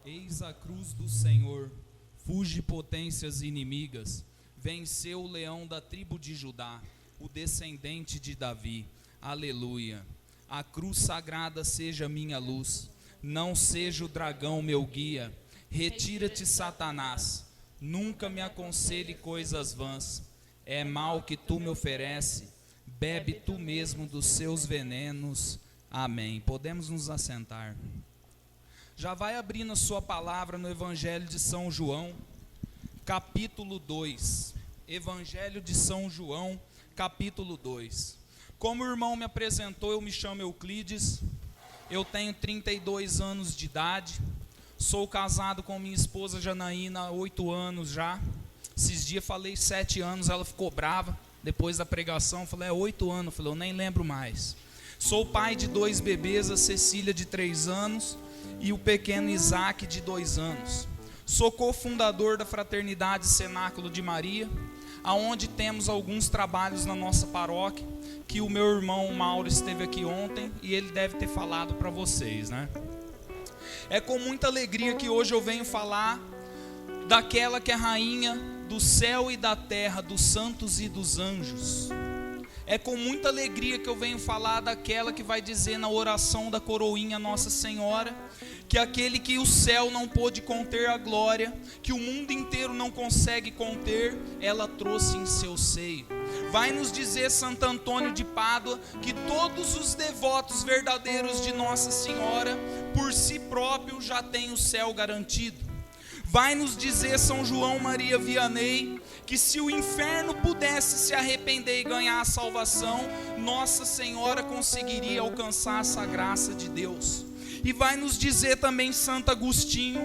Eis a cruz do Senhor, fuge potências inimigas, venceu o leão da tribo de Judá, o descendente de Davi, aleluia. A cruz sagrada seja minha luz, não seja o dragão meu guia. Retira-te, Satanás, nunca me aconselhe coisas vãs. É mal que tu me oferece, bebe tu mesmo dos seus venenos. Amém. Podemos nos assentar. Já vai abrindo a sua palavra no Evangelho de São João, capítulo 2. Evangelho de São João, capítulo 2. Como o irmão me apresentou, eu me chamo Euclides, eu tenho 32 anos de idade, sou casado com minha esposa Janaína há 8 anos já. Esses dias falei 7 anos, ela ficou brava, depois da pregação, falei 8 anos, falei, eu nem lembro mais. Sou pai de 2 bebês, a Cecília de 3 anos e o pequeno Isaac de 2 anos. Sou cofundador da Fraternidade Cenáculo de Maria, aonde temos alguns trabalhos na nossa paróquia, que o meu irmão Mauro esteve aqui ontem e ele deve ter falado para vocês, né? É com muita alegria que hoje eu venho falar daquela que é rainha do céu e da terra, dos santos e dos anjos. É com muita alegria que eu venho falar daquela que vai dizer na oração da coroinha Nossa Senhora, que aquele que o céu não pôde conter a glória, que o mundo inteiro não consegue conter, ela trouxe em seu seio. Vai nos dizer Santo Antônio de Pádua que todos os devotos verdadeiros de Nossa Senhora, por si próprio, já têm o céu garantido. Vai nos dizer São João Maria Vianney que se o inferno pudesse se arrepender e ganhar a salvação, Nossa Senhora conseguiria alcançar essa graça de Deus. E vai nos dizer também Santo Agostinho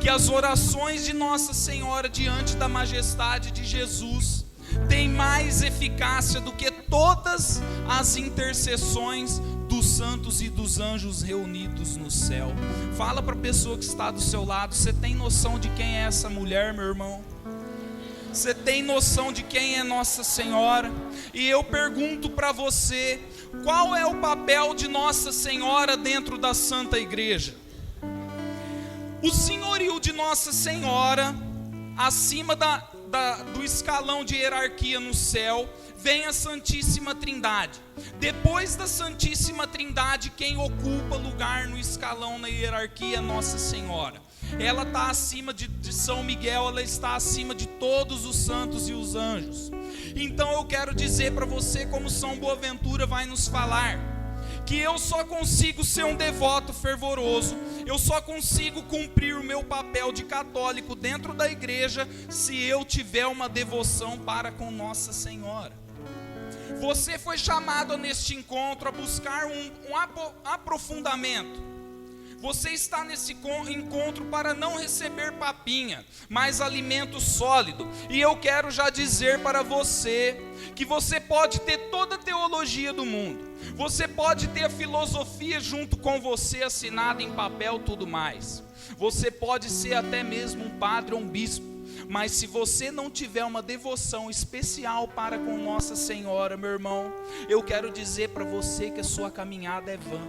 que as orações de Nossa Senhora diante da majestade de Jesus têm mais eficácia do que todas as intercessões dos santos e dos anjos reunidos no céu. Fala para a pessoa que está do seu lado, você tem noção de quem é essa mulher, meu irmão? Você tem noção de quem é Nossa Senhora? E eu pergunto para você, qual é o papel de Nossa Senhora dentro da Santa Igreja? O senhorio de Nossa Senhora, acima do escalão de hierarquia no céu, vem a Santíssima Trindade. Depois da Santíssima Trindade, quem ocupa lugar no escalão na hierarquia é Nossa Senhora. Ela está acima de São Miguel, ela está acima de todos os santos e os anjos. Então eu quero dizer para você, como São Boaventura vai nos falar, que eu só consigo ser um devoto fervoroso, eu só consigo cumprir o meu papel de católico dentro da igreja se eu tiver uma devoção para com Nossa Senhora. Você foi chamado neste encontro a buscar um aprofundamento. Você está nesse encontro para não receber papinha, mas alimento sólido. E eu quero já dizer para você que você pode ter toda a teologia do mundo, você pode ter a filosofia junto com você assinada em papel, tudo mais. Você pode ser até mesmo um padre ou um bispo, mas se você não tiver uma devoção especial para com Nossa Senhora, meu irmão, eu quero dizer para você que a sua caminhada é vã.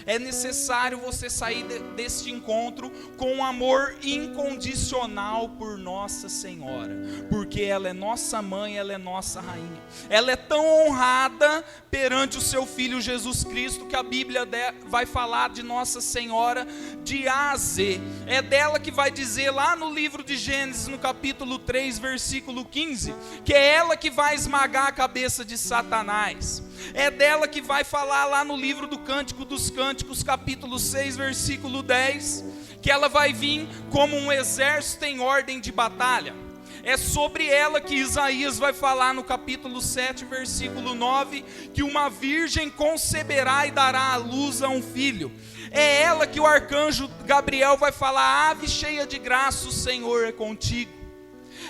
É necessário você sair deste encontro com um amor incondicional por Nossa Senhora, porque ela é nossa mãe, ela é nossa rainha. Ela é tão honrada perante o seu Filho Jesus Cristo que a Bíblia vai falar de Nossa Senhora de A a Z. É dela que vai dizer lá no livro de Gênesis, no capítulo 3, versículo 15, que é ela que vai esmagar a cabeça de Satanás. É dela que vai falar lá no livro do Cântico dos Cânticos, capítulo 6, versículo 10, que ela vai vir como um exército em ordem de batalha. É sobre ela que Isaías vai falar no capítulo 7, versículo 9, que uma virgem conceberá e dará à luz a um filho. É ela que o arcanjo Gabriel vai falar: ave cheia de graça, o Senhor é contigo.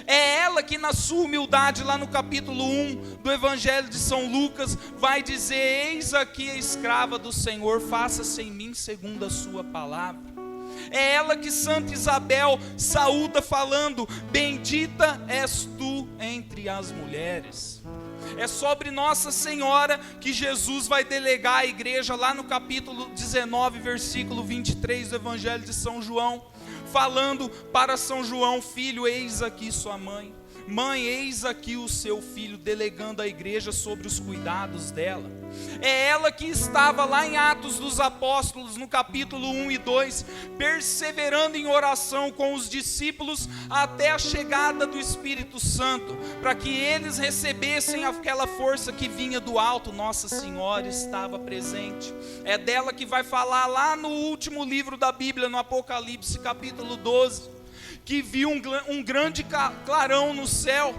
É ela que na sua humildade, lá no capítulo 1 do Evangelho de São Lucas, vai dizer: eis aqui a escrava do Senhor, faça-se em mim segundo a sua palavra. É ela que Santa Isabel saúda falando: bendita és tu entre as mulheres. É sobre Nossa Senhora que Jesus vai delegar a igreja lá no capítulo 19, versículo 23 do Evangelho de São João, falando para São João: filho, eis aqui sua mãe. Mãe, eis aqui o seu filho, delegando a igreja sobre os cuidados dela. É ela que estava lá em Atos dos Apóstolos, no capítulo 1 e 2, perseverando em oração com os discípulos até a chegada do Espírito Santo, para que eles recebessem aquela força que vinha do alto. Nossa Senhora estava presente. É dela que vai falar lá no último livro da Bíblia, no Apocalipse, capítulo 12, que viu um grande clarão no céu,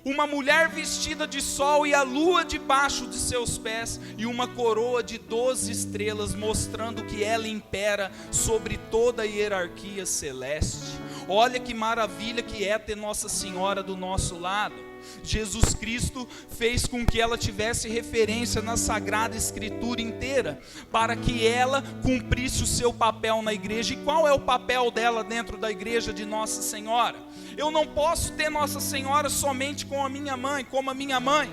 uma mulher vestida de sol e a lua debaixo de seus pés, e uma coroa de 12 estrelas, mostrando que ela impera sobre toda a hierarquia celeste. Olha que maravilha que é ter Nossa Senhora do nosso lado. Jesus Cristo fez com que ela tivesse referência na Sagrada Escritura inteira, para que ela cumprisse o seu papel na igreja. E qual é o papel dela dentro da igreja de Nossa Senhora? Eu não posso ter Nossa Senhora somente com a minha mãe, como a minha mãe.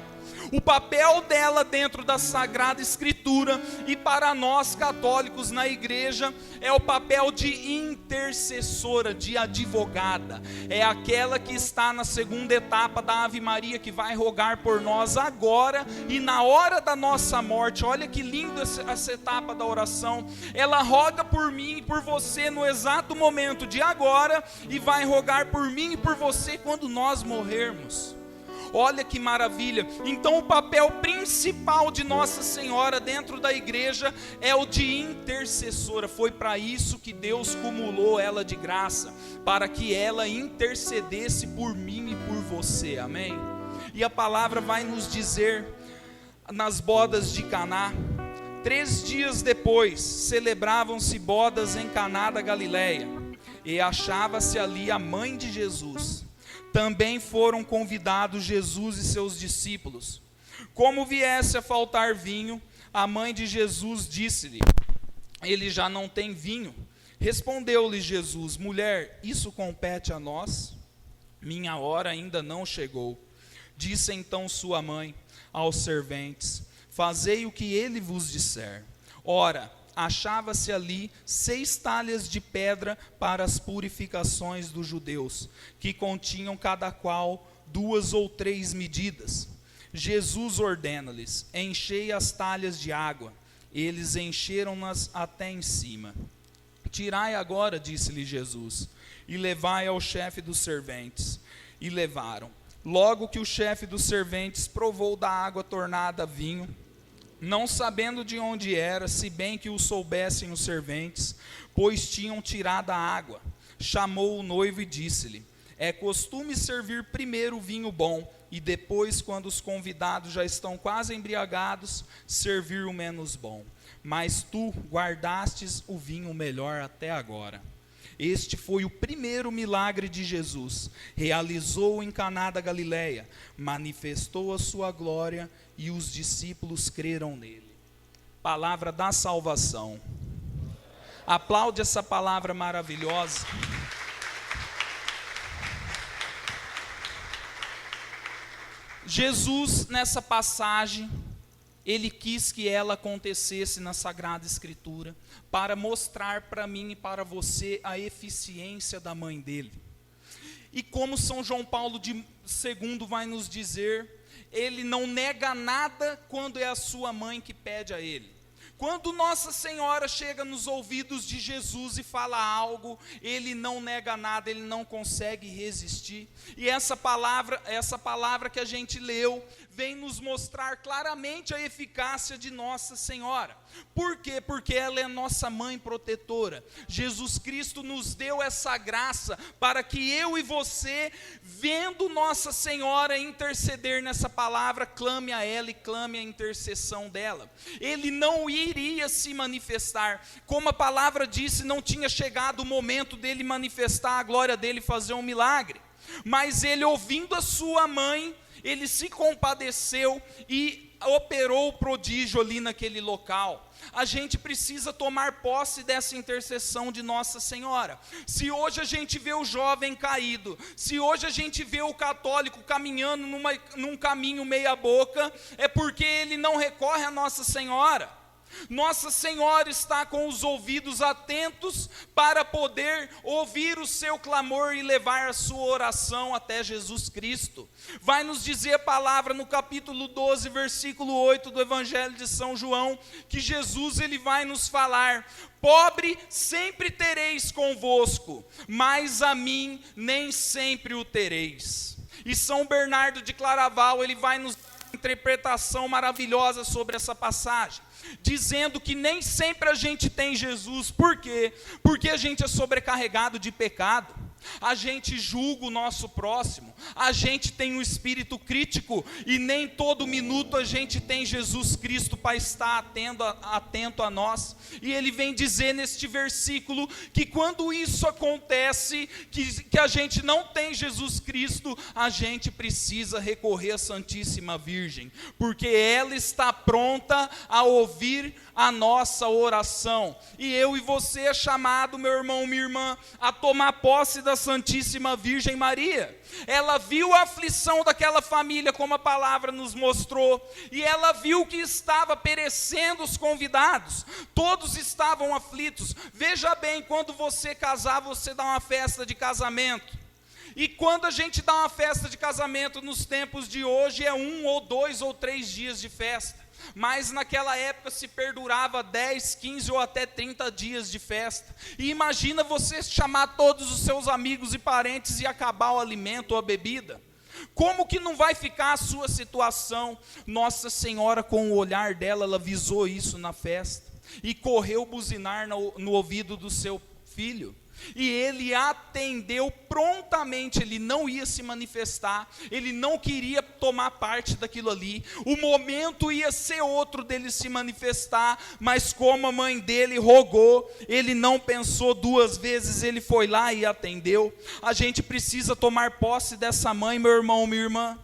O papel dela dentro da Sagrada Escritura, e para nós católicos na igreja, é o papel de intercessora, de advogada. É aquela que está na segunda etapa da Ave Maria, que vai rogar por nós agora e na hora da nossa morte. Olha que linda essa etapa da oração. Ela roga por mim e por você no exato momento de agora, e vai rogar por mim e por você quando nós morrermos. Olha que maravilha. Então o papel principal de Nossa Senhora dentro da igreja é o de intercessora. Foi para isso que Deus cumulou ela de graça, para que ela intercedesse por mim e por você, amém? E a palavra vai nos dizer, nas bodas de Caná, 3 dias depois, celebravam-se bodas em Caná da Galileia, e achava-se ali a mãe de Jesus. Também foram convidados Jesus e seus discípulos. Como viesse a faltar vinho, a mãe de Jesus disse-lhe: ele já não tem vinho. Respondeu-lhe Jesus: mulher, isso compete a nós? Minha hora ainda não chegou. Disse então sua mãe aos serventes: fazei o que ele vos disser. Ora, achava-se ali 6 talhas de pedra para as purificações dos judeus, que continham cada qual 2 ou 3 medidas. Jesus ordena-lhes: enchei as talhas de água. Eles encheram-nas até em cima. Tirai agora, disse-lhe Jesus, e levai ao chefe dos serventes. E levaram. Logo que o chefe dos serventes provou da água tornada vinho, não sabendo de onde era, se bem que o soubessem os serventes, pois tinham tirado a água, chamou o noivo e disse-lhe: é costume servir primeiro o vinho bom, e depois, quando os convidados já estão quase embriagados, servir o menos bom. Mas tu guardastes o vinho melhor até agora. Este foi o primeiro milagre de Jesus. Realizou em Caná da Galileia, manifestou a sua glória, e os discípulos creram nele. Palavra da salvação. Aplaude essa palavra maravilhosa. Jesus, nessa passagem, ele quis que ela acontecesse na Sagrada Escritura, para mostrar para mim e para você a eficiência da mãe dele. E como São João Paulo II vai nos dizer, ele não nega nada quando é a sua mãe que pede a ele. Quando Nossa Senhora chega nos ouvidos de Jesus e fala algo, ele não nega nada, ele não consegue resistir. E essa palavra que a gente leu, vem nos mostrar claramente a eficácia de Nossa Senhora. Por quê? Porque ela é nossa mãe protetora. Jesus Cristo nos deu essa graça para que eu e você, vendo Nossa Senhora interceder nessa palavra, clame a ela e clame a intercessão dela. Ele não iria se manifestar, como a palavra disse, não tinha chegado o momento dele manifestar a glória dele, fazer um milagre. Mas ele, ouvindo a sua mãe, ele se compadeceu e operou o prodígio ali naquele local. A gente precisa tomar posse dessa intercessão de Nossa Senhora. Se hoje a gente vê o jovem caído, se hoje a gente vê o católico caminhando num caminho meia boca, é porque ele não recorre a Nossa Senhora. Nossa Senhora está com os ouvidos atentos para poder ouvir o seu clamor e levar a sua oração até Jesus Cristo. Vai nos dizer a palavra no capítulo 12, versículo 8 do Evangelho de São João, que Jesus ele vai nos falar: pobre sempre tereis convosco, mas a mim nem sempre o tereis. E São Bernardo de Claraval, ele vai nos dar uma interpretação maravilhosa sobre essa passagem, dizendo que nem sempre a gente tem Jesus. Por quê? Porque a gente é sobrecarregado de pecado, a gente julga o nosso próximo, a gente tem um espírito crítico, e nem todo minuto a gente tem Jesus Cristo para estar atento a nós. E ele vem dizer neste versículo que quando isso acontece, que a gente não tem Jesus Cristo, a gente precisa recorrer à Santíssima Virgem, porque ela está pronta a ouvir a nossa oração. E eu e você é chamado, meu irmão, minha irmã, a tomar posse da Santíssima Virgem Maria. Ela viu a aflição daquela família, como a palavra nos mostrou, e ela viu que estava perecendo os convidados, todos estavam aflitos. Veja bem, quando você casar, você dá uma festa de casamento, e quando a gente dá uma festa de casamento nos tempos de hoje, é 1 ou 2 ou 3 dias de festa. Mas naquela época se perdurava 10, 15 ou até 30 dias de festa. E imagina você chamar todos os seus amigos e parentes e acabar o alimento ou a bebida. Como que não vai ficar a sua situação? Nossa Senhora, com o olhar dela, ela visou isso na festa e correu buzinar no ouvido do seu filho. E ele atendeu prontamente, ele não ia se manifestar, ele não queria tomar parte daquilo ali, o momento ia ser outro dele se manifestar, mas como a mãe dele rogou, ele não pensou 2 vezes, ele foi lá e atendeu. A gente precisa tomar posse dessa mãe, meu irmão, minha irmã.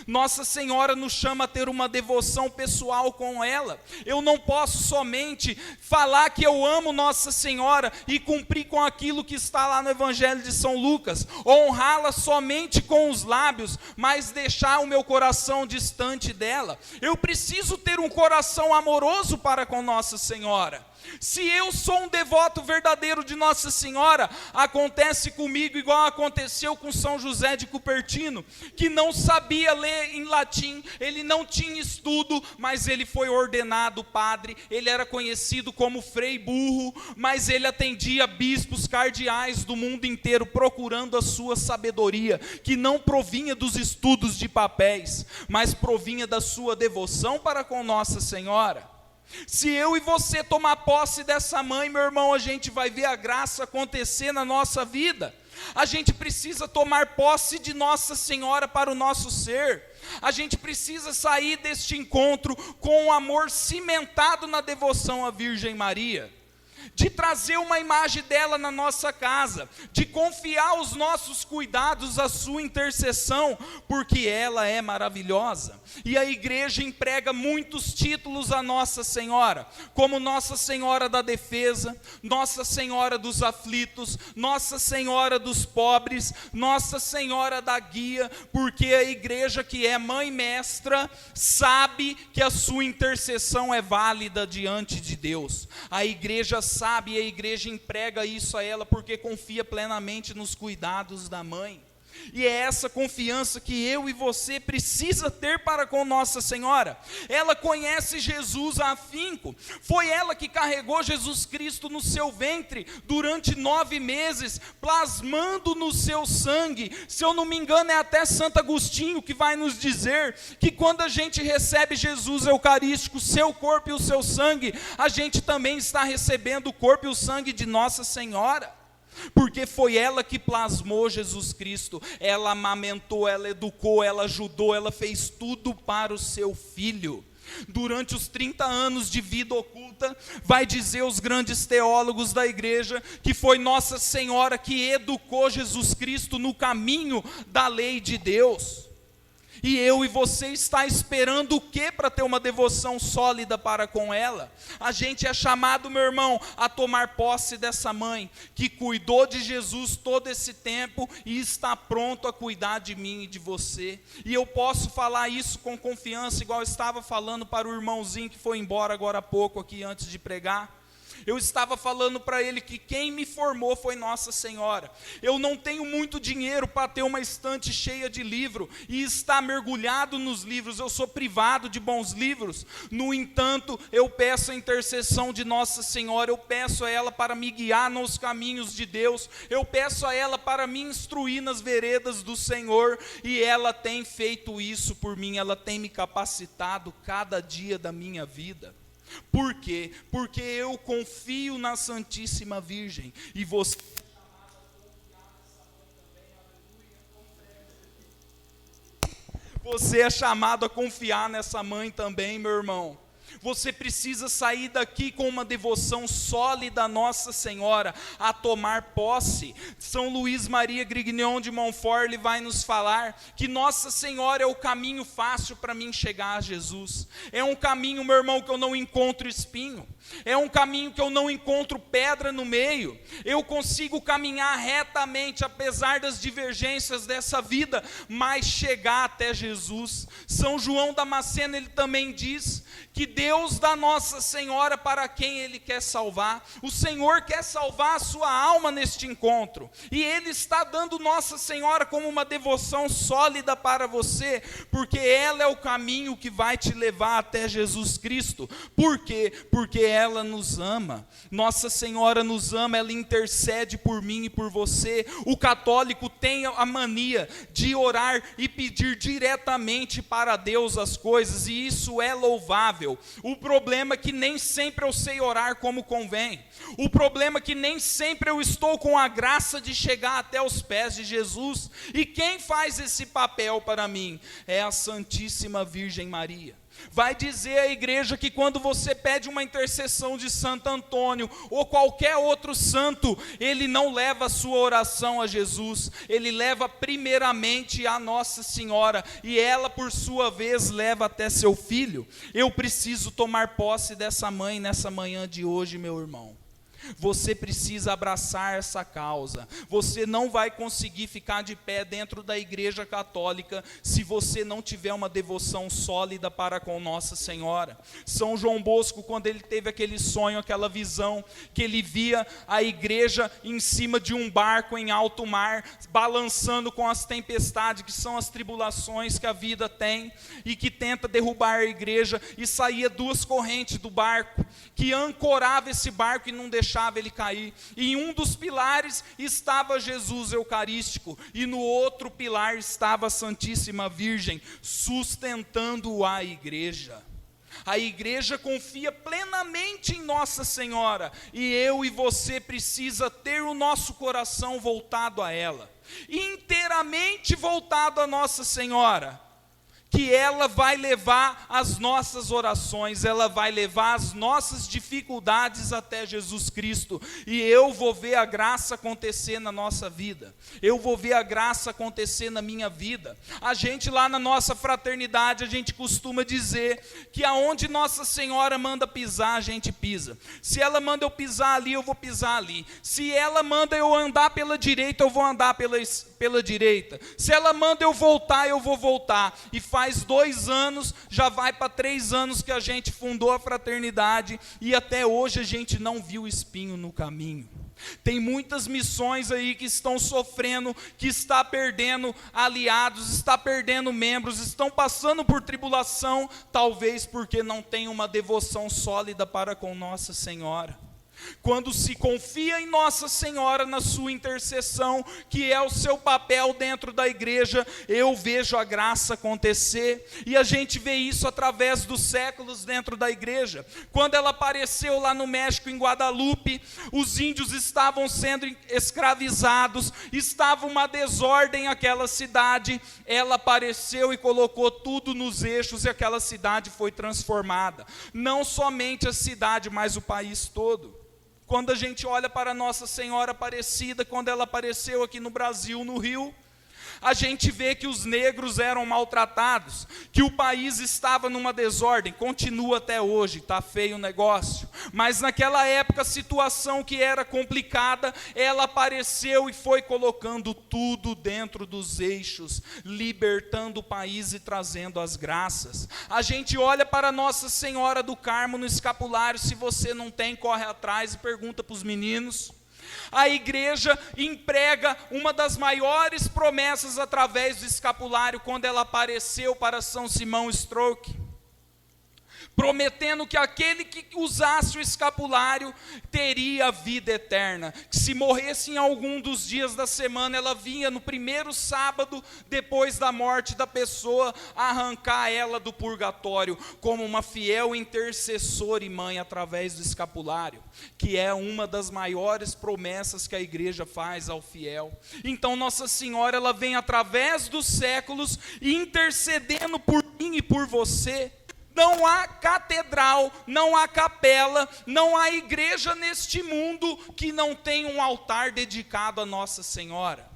Nossa Senhora nos chama a ter uma devoção pessoal com ela. Eu não posso somente falar que eu amo Nossa Senhora e cumprir com aquilo que está lá no Evangelho de São Lucas, honrá-la somente com os lábios, mas deixar o meu coração distante dela. Eu preciso ter um coração amoroso para com Nossa Senhora. Se eu sou um devoto verdadeiro de Nossa Senhora, acontece comigo igual aconteceu com São José de Cupertino, que não sabia ler em latim, ele não tinha estudo, mas ele foi ordenado padre, ele era conhecido como Frei Burro, mas ele atendia bispos cardeais do mundo inteiro, procurando a sua sabedoria, que não provinha dos estudos de papéis, mas provinha da sua devoção para com Nossa Senhora. Se eu e você tomar posse dessa mãe, meu irmão, a gente vai ver a graça acontecer na nossa vida. A gente precisa tomar posse de Nossa Senhora para o nosso ser. A gente precisa sair deste encontro com um amor cimentado na devoção à Virgem Maria, de trazer uma imagem dela na nossa casa, de confiar os nossos cuidados à sua intercessão, porque ela é maravilhosa. E a igreja emprega muitos títulos a Nossa Senhora, como Nossa Senhora da Defesa, Nossa Senhora dos Aflitos, Nossa Senhora dos Pobres, Nossa Senhora da Guia, porque a igreja, que é mãe mestra, sabe que a sua intercessão é válida diante de Deus. A igreja sabe, e a igreja emprega isso a ela porque confia plenamente nos cuidados da mãe. E é essa confiança que eu e você precisa ter para com Nossa Senhora. Ela conhece Jesus a afinco, foi ela que carregou Jesus Cristo no seu ventre durante 9 meses, plasmando no seu sangue. Se eu não me engano, é até Santo Agostinho que vai nos dizer que quando a gente recebe Jesus Eucarístico, o seu corpo e o seu sangue, a gente também está recebendo o corpo e o sangue de Nossa Senhora. Porque foi ela que plasmou Jesus Cristo, ela amamentou, ela educou, ela ajudou, ela fez tudo para o seu filho. Durante os 30 anos de vida oculta, vai dizer os grandes teólogos da igreja, que foi Nossa Senhora que educou Jesus Cristo no caminho da lei de Deus. E eu e você está esperando o que para ter uma devoção sólida para com ela? A gente é chamado, meu irmão, a tomar posse dessa mãe, que cuidou de Jesus todo esse tempo e está pronto a cuidar de mim e de você. E eu posso falar isso com confiança, igual eu estava falando para o irmãozinho que foi embora agora há pouco aqui antes de pregar. Eu estava falando para ele que quem me formou foi Nossa Senhora. Eu não tenho muito dinheiro para ter uma estante cheia de livro e estar mergulhado nos livros. Eu sou privado de bons livros. No entanto, eu peço a intercessão de Nossa Senhora. Eu peço a ela para me guiar nos caminhos de Deus. Eu peço a ela para me instruir nas veredas do Senhor. E ela tem feito isso por mim. Ela tem me capacitado cada dia da minha vida. Por quê? Porque eu confio na Santíssima Virgem. E você é chamado a confiar nessa mãe também, meu irmão. Você precisa sair daqui com uma devoção sólida a Nossa Senhora, a tomar posse. São Luís Maria Grignion de Montfort, ele vai nos falar que Nossa Senhora é o caminho fácil para mim chegar a Jesus. É um caminho, meu irmão, que eu não encontro espinho. É um caminho que eu não encontro pedra no meio. Eu consigo caminhar retamente, apesar das divergências dessa vida, mas chegar até Jesus. São João Damasceno, ele também diz que Deus dá Nossa Senhora para quem Ele quer salvar. O Senhor quer salvar a sua alma neste encontro. E Ele está dando Nossa Senhora como uma devoção sólida para você, porque ela é o caminho que vai te levar até Jesus Cristo. Por quê? Porque ela nos ama. Nossa Senhora nos ama, ela intercede por mim e por você. O católico tem a mania de orar e pedir diretamente para Deus as coisas, e isso é louvável. O problema é que nem sempre eu sei orar como convém. O problema é que nem sempre eu estou com a graça de chegar até os pés de Jesus. E quem faz esse papel para mim? É a Santíssima Virgem Maria. Vai dizer a igreja que quando você pede uma intercessão de Santo Antônio ou qualquer outro santo, ele não leva a sua oração a Jesus, ele leva primeiramente a Nossa Senhora, e ela por sua vez leva até seu filho. Eu preciso tomar posse dessa mãe nessa manhã de hoje, meu irmão. Você precisa abraçar essa causa. Você não vai conseguir ficar de pé dentro da igreja católica se você não tiver uma devoção sólida para com Nossa Senhora. São João Bosco, quando ele teve aquele sonho, aquela visão, que ele via a igreja em cima de um barco em alto mar, balançando com as tempestades, que são as tribulações que a vida tem, e que tenta derrubar a igreja, e saía duas correntes do barco, que ancorava esse barco e não deixava ele cair. E em um dos pilares estava Jesus Eucarístico, e no outro pilar estava a Santíssima Virgem, sustentando a igreja. A igreja confia plenamente em Nossa Senhora, e eu e você precisa ter o nosso coração voltado a ela, inteiramente voltado a Nossa Senhora, que ela vai levar as nossas orações, ela vai levar as nossas dificuldades até Jesus Cristo, e eu vou ver a graça acontecer na nossa vida, eu vou ver a graça acontecer na minha vida. A gente lá na nossa fraternidade, a gente costuma dizer que aonde Nossa Senhora manda pisar, a gente pisa. Se ela manda eu pisar ali, eu vou pisar ali. Se ela manda eu andar pela direita, eu vou andar pela direita. Se ela manda eu voltar, eu vou voltar. E faz 2 anos, já vai para 3 anos que a gente fundou a fraternidade, e até hoje a gente não viu espinho no caminho. Tem muitas missões aí que estão sofrendo, que está perdendo aliados, está perdendo membros, estão passando por tribulação, talvez porque não tem uma devoção sólida para com Nossa Senhora. Quando se confia em Nossa Senhora, na sua intercessão, que é o seu papel dentro da igreja, eu vejo a graça acontecer, e a gente vê isso através dos séculos dentro da igreja. Quando ela apareceu lá no México, em Guadalupe, os índios estavam sendo escravizados, estava uma desordem naquela cidade, ela apareceu e colocou tudo nos eixos, e aquela cidade foi transformada. Não somente a cidade, mas o país todo. Quando a gente olha para Nossa Senhora Aparecida, quando ela apareceu aqui no Brasil, no Rio, a gente vê que os negros eram maltratados, que o país estava numa desordem, continua até hoje, está feio o negócio, mas naquela época a situação que era complicada, ela apareceu e foi colocando tudo dentro dos eixos, libertando o país e trazendo as graças. A gente olha para Nossa Senhora do Carmo no escapulário, se você não tem, corre atrás e pergunta para os meninos. A igreja emprega uma das maiores promessas através do escapulário, quando ela apareceu para São Simão Stroke, prometendo que aquele que usasse o escapulário teria vida eterna, que se morresse em algum dos dias da semana, ela vinha no primeiro sábado depois da morte da pessoa, arrancar ela do purgatório, como uma fiel intercessora e mãe através do escapulário, que é uma das maiores promessas que a igreja faz ao fiel. Então Nossa Senhora, ela vem através dos séculos intercedendo por mim e por você. Não há catedral, não há capela, não há igreja neste mundo que não tenha um altar dedicado a Nossa Senhora.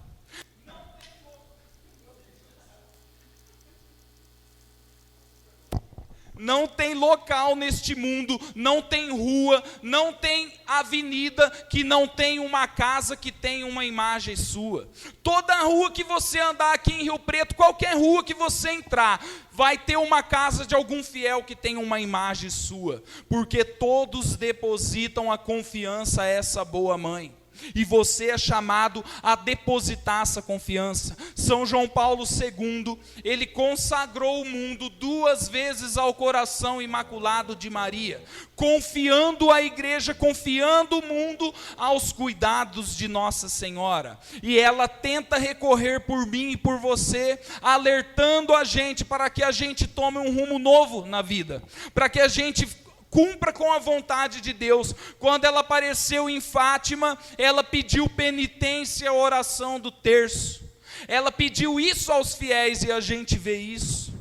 Não tem local neste mundo, não tem rua, não tem avenida que não tenha uma casa que tenha uma imagem sua. Toda rua que você andar aqui em Rio Preto, qualquer rua que você entrar, vai ter uma casa de algum fiel que tenha uma imagem sua, porque todos depositam a confiança a essa boa mãe. E você é chamado a depositar essa confiança. São João Paulo II, ele consagrou o mundo 2 vezes ao coração imaculado de Maria, confiando a igreja, confiando o mundo aos cuidados de Nossa Senhora. E ela tenta recorrer por mim e por você, alertando a gente para que a gente tome um rumo novo na vida, para que a gente cumpra com a vontade de Deus. Quando ela apareceu em Fátima, ela pediu penitência, a oração do terço. Ela pediu isso aos fiéis, e a gente vê isso.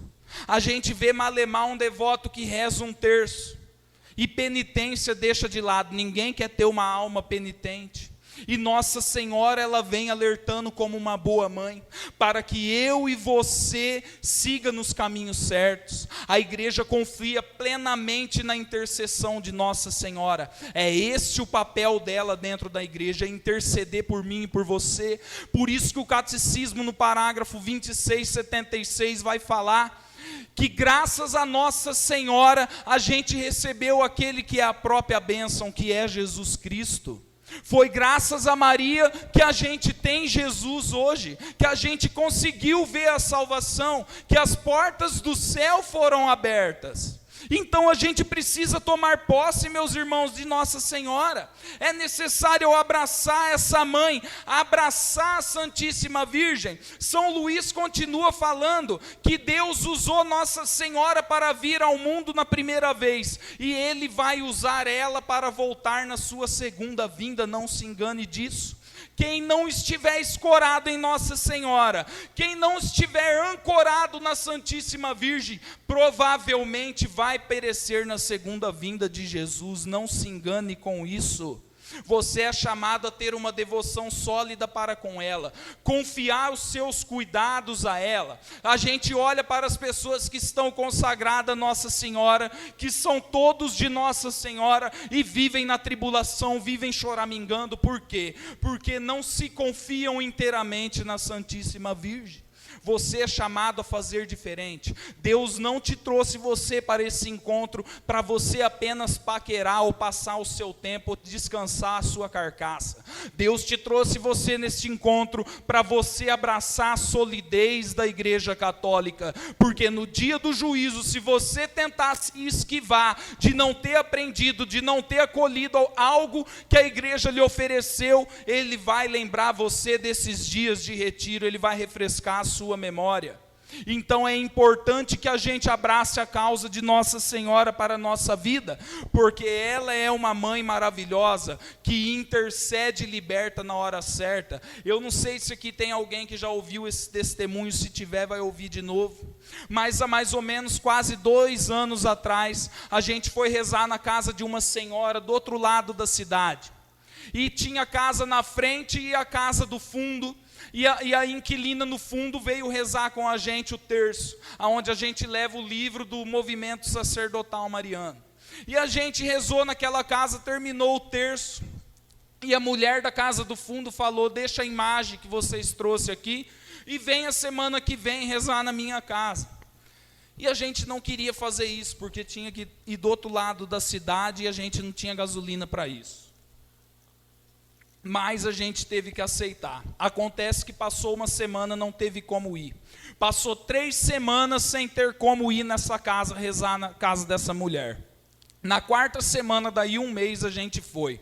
A gente vê Malemar, um devoto que reza um terço, e penitência deixa de lado. Ninguém quer ter uma alma penitente. E Nossa Senhora, ela vem alertando como uma boa mãe, para que eu e você siga nos caminhos certos. A igreja confia plenamente na intercessão de Nossa Senhora. É esse o papel dela dentro da igreja, é interceder por mim e por você. Por isso que o catecismo, no parágrafo 2676, vai falar que graças a Nossa Senhora, a gente recebeu aquele que é a própria bênção, que é Jesus Cristo. Foi graças a Maria que a gente tem Jesus hoje, que a gente conseguiu ver a salvação, que as portas do céu foram abertas. Então a gente precisa tomar posse, meus irmãos, de Nossa Senhora. É necessário eu abraçar essa mãe, abraçar a Santíssima Virgem. São Luís continua falando que Deus usou Nossa Senhora para vir ao mundo na primeira vez, e Ele vai usar ela para voltar na sua segunda vinda, não se engane disso. Quem não estiver escorado em Nossa Senhora, quem não estiver ancorado na Santíssima Virgem, provavelmente vai perecer na segunda vinda de Jesus. Não se engane com isso. Você é chamado a ter uma devoção sólida para com ela, confiar os seus cuidados a ela. A gente olha para as pessoas que estão consagradas a Nossa Senhora, que são todos de Nossa Senhora, e vivem na tribulação, vivem choramingando. Por quê? Porque não se confiam inteiramente na Santíssima Virgem. Você é chamado a fazer diferente. Deus não te trouxe você para esse encontro para você apenas paquerar ou passar o seu tempo, ou descansar a sua carcaça. Deus te trouxe você neste encontro para você abraçar a solidez da Igreja Católica, porque no dia do juízo, se você tentar se esquivar de não ter aprendido, de não ter acolhido algo que a igreja lhe ofereceu, Ele vai lembrar você desses dias de retiro, Ele vai refrescar a sua memória. Então é importante que a gente abrace a causa de Nossa Senhora para a nossa vida, porque ela é uma mãe maravilhosa, que intercede e liberta na hora certa. Eu não sei se aqui tem alguém que já ouviu esse testemunho, se tiver vai ouvir de novo. Mas há mais ou menos quase 2 anos atrás, a gente foi rezar na casa de uma senhora do outro lado da cidade. E tinha a casa na frente e a casa do fundo. E a inquilina no fundo veio rezar com a gente o terço, onde a gente leva o livro do movimento sacerdotal mariano. E a gente rezou naquela casa, terminou o terço, e a mulher da casa do fundo falou: deixa a imagem que vocês trouxeram aqui, e vem a semana que vem rezar na minha casa. E a gente não queria fazer isso, porque tinha que ir do outro lado da cidade, e a gente não tinha gasolina para isso. Mas a gente teve que aceitar. Acontece que passou uma semana, não teve como ir. Passou 3 semanas sem ter como ir nessa casa, rezar na casa dessa mulher. Na 4ª semana, daí 1 mês, a gente foi.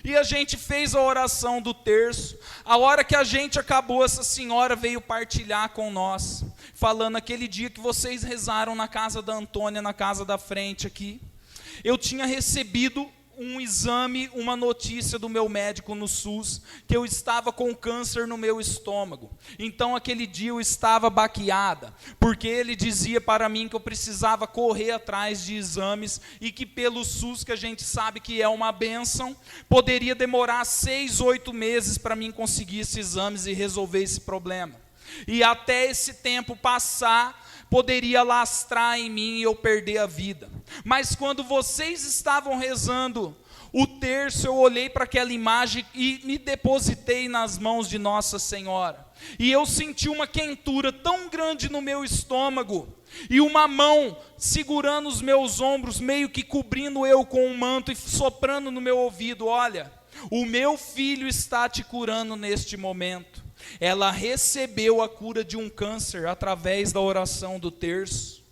E a gente fez a oração do terço. A hora que a gente acabou, essa senhora veio partilhar com nós, falando: aquele dia que vocês rezaram na casa da Antônia, na casa da frente aqui, eu tinha recebido um exame, uma notícia do meu médico no SUS, que eu estava com câncer no meu estômago. Então aquele dia eu estava baqueada, porque ele dizia para mim que eu precisava correr atrás de exames, e que pelo SUS, que a gente sabe que é uma bênção, poderia demorar 6, 8 meses para mim conseguir esses exames e resolver esse problema. E até esse tempo passar, poderia lastrar em mim e eu perder a vida. Mas quando vocês estavam rezando o terço, eu olhei para aquela imagem e me depositei nas mãos de Nossa Senhora. E eu senti uma quentura tão grande no meu estômago, e uma mão segurando os meus ombros, meio que cobrindo eu com um manto e soprando no meu ouvido: olha, o meu filho está te curando neste momento. Ela recebeu a cura de um câncer através da oração do terço.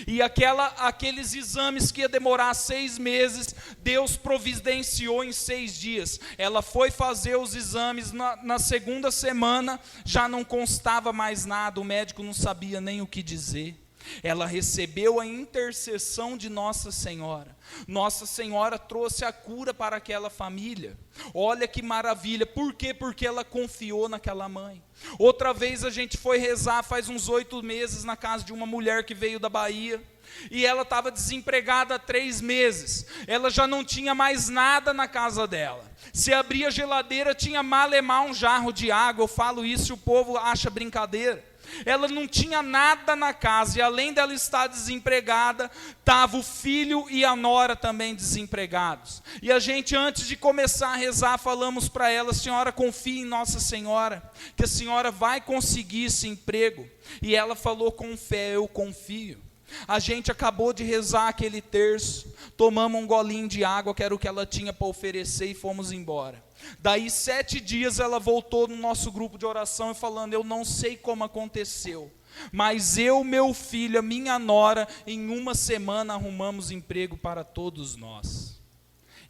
E aqueles exames que ia demorar 6 meses, Deus providenciou em 6 dias. Ela foi fazer os exames, na 2ª semana já não constava mais nada, o médico não sabia nem o que dizer. Ela recebeu a intercessão de Nossa Senhora. Nossa Senhora trouxe a cura para aquela família. Olha que maravilha. Por quê? Porque ela confiou naquela mãe. Outra vez a gente foi rezar faz uns 8 meses na casa de uma mulher que veio da Bahia. E ela estava desempregada há 3 meses. Ela já não tinha mais nada na casa dela. Se abria a geladeira, tinha malemar um jarro de água. Eu falo isso e o povo acha brincadeira. Ela não tinha nada na casa, e além dela estar desempregada, estava o filho e a nora também desempregados. E a gente, antes de começar a rezar, falamos para ela: senhora, confie em Nossa Senhora, que a senhora vai conseguir esse emprego. E ela falou com fé: eu confio. A gente acabou de rezar aquele terço, tomamos um golinho de água, que era o que ela tinha para oferecer, e fomos embora. Daí 7 dias ela voltou no nosso grupo de oração e falando: eu não sei como aconteceu, mas eu, meu filho, a minha nora, em 1 semana arrumamos emprego para todos nós.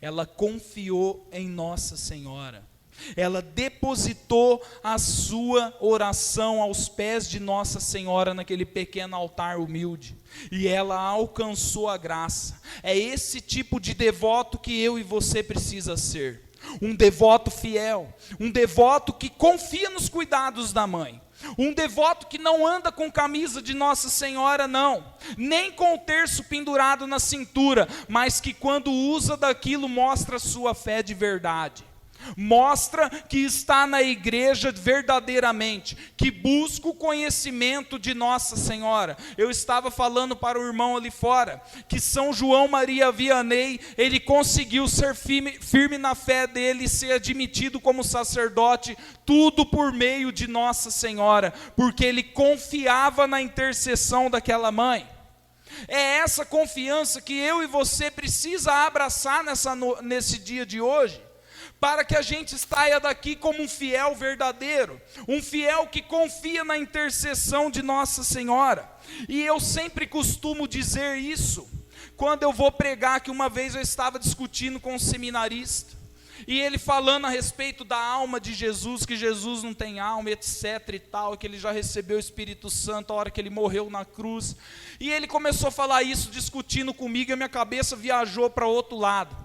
Ela confiou em Nossa Senhora. Ela depositou a sua oração aos pés de Nossa Senhora naquele pequeno altar humilde, e ela alcançou a graça. É esse tipo de devoto que eu e você precisa ser. Um devoto fiel, um devoto que confia nos cuidados da mãe, um devoto que não anda com camisa de Nossa Senhora, não, nem com o terço pendurado na cintura, mas que quando usa daquilo mostra sua fé de verdade. Mostra que está na igreja verdadeiramente, que busca o conhecimento de Nossa Senhora. Eu estava falando para o irmão ali fora, que São João Maria Vianney, ele conseguiu ser firme na fé dele e ser admitido como sacerdote, tudo por meio de Nossa Senhora, porque ele confiava na intercessão daquela mãe. É essa confiança que eu e você precisa abraçar nesse dia de hoje, para que a gente saia daqui como um fiel verdadeiro, um fiel que confia na intercessão de Nossa Senhora. E eu sempre costumo dizer isso, quando eu vou pregar, que uma vez eu estava discutindo com um seminarista, e ele falando a respeito da alma de Jesus, que Jesus não tem alma, etc e tal, que ele já recebeu o Espírito Santo a hora que ele morreu na cruz, e ele começou a falar isso, discutindo comigo, e a minha cabeça viajou para outro lado.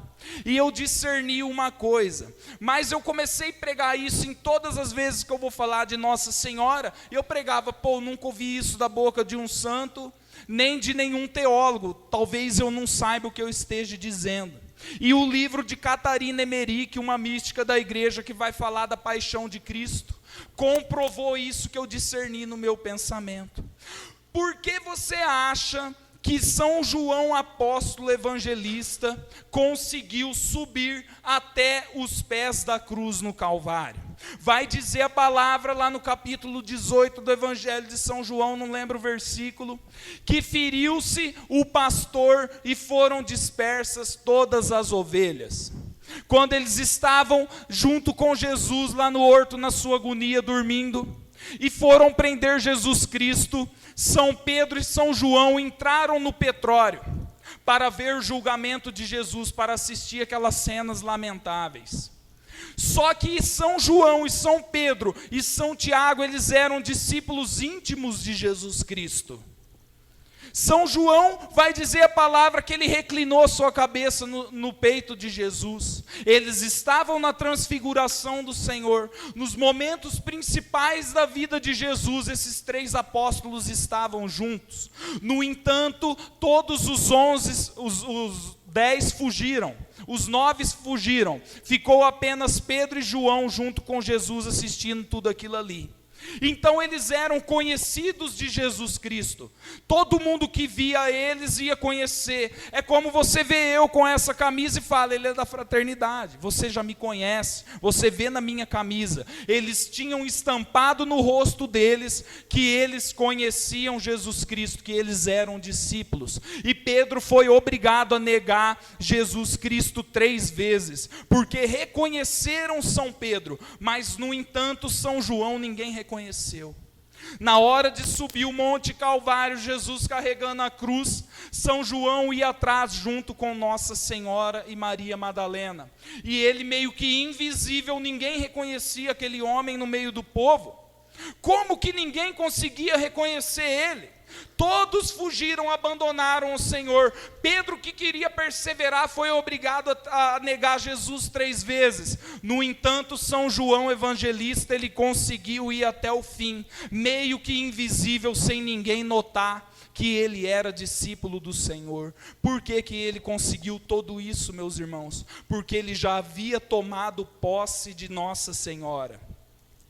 E eu discerni uma coisa, mas eu comecei a pregar isso em todas as vezes que eu vou falar de Nossa Senhora, eu pregava, nunca ouvi isso da boca de um santo, nem de nenhum teólogo, talvez eu não saiba o que eu esteja dizendo. E o livro de Catarina Emmerich, uma mística da igreja que vai falar da paixão de Cristo, comprovou isso que eu discerni no meu pensamento. Por que você acha que São João apóstolo evangelista conseguiu subir até os pés da cruz no Calvário? Vai dizer a palavra lá no capítulo 18 do Evangelho de São João, não lembro o versículo, que feriu-se o pastor e foram dispersas todas as ovelhas. Quando eles estavam junto com Jesus lá no horto, na sua agonia, dormindo, e foram prender Jesus Cristo, São Pedro e São João entraram no petróleo para ver o julgamento de Jesus, para assistir aquelas cenas lamentáveis. Só que São João e São Pedro e São Tiago, eles eram discípulos íntimos de Jesus Cristo. São João vai dizer a palavra que ele reclinou sua cabeça no peito de Jesus. Eles estavam na transfiguração do Senhor, nos momentos principais da vida de Jesus, esses 3 apóstolos estavam juntos. No entanto, todos os 10 fugiram, os 9 fugiram, ficou apenas Pedro e João junto com Jesus assistindo tudo aquilo ali. Então eles eram conhecidos de Jesus Cristo, todo mundo que via eles ia conhecer. É como você vê eu com essa camisa e fala, ele é da fraternidade, você já me conhece, você vê na minha camisa. Eles tinham estampado no rosto deles que eles conheciam Jesus Cristo, que eles eram discípulos. E Pedro foi obrigado a negar Jesus Cristo 3 vezes, porque reconheceram São Pedro, mas no entanto São João ninguém reconheceu. Na hora de subir o Monte Calvário, Jesus carregando a cruz, São João ia atrás junto com Nossa Senhora e Maria Madalena. E ele meio que invisível, ninguém reconhecia aquele homem no meio do povo. Como que ninguém conseguia reconhecer ele? Todos fugiram, abandonaram o Senhor. Pedro, que queria perseverar, foi obrigado a negar Jesus 3 vezes. No entanto, São João evangelista, ele conseguiu ir até o fim, meio que invisível, sem ninguém notar que ele era discípulo do Senhor. Por que que ele conseguiu tudo isso, meus irmãos? Porque ele já havia tomado posse de Nossa Senhora.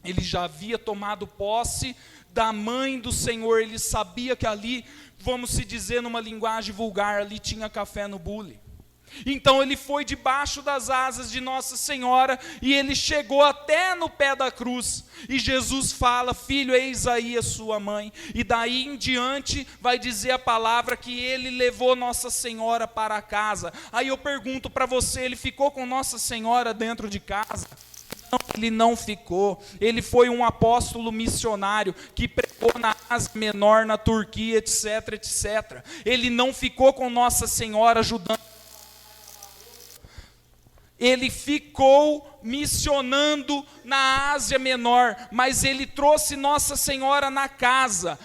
Ele já havia tomado posse da mãe do Senhor. Ele sabia que ali, vamos se dizer numa linguagem vulgar, ali tinha café no bule. Então ele foi debaixo das asas de Nossa Senhora e ele chegou até no pé da cruz. E Jesus fala, filho, eis aí a sua mãe. E daí em diante vai dizer a palavra que ele levou Nossa Senhora para casa. Aí eu pergunto para você, ele ficou com Nossa Senhora dentro de casa? Não, ele não ficou. Ele foi um apóstolo missionário que pregou na Ásia Menor, na Turquia, etc, etc. Ele não ficou com Nossa Senhora ajudando. Ele ficou missionando na Ásia Menor, mas ele trouxe Nossa Senhora na casa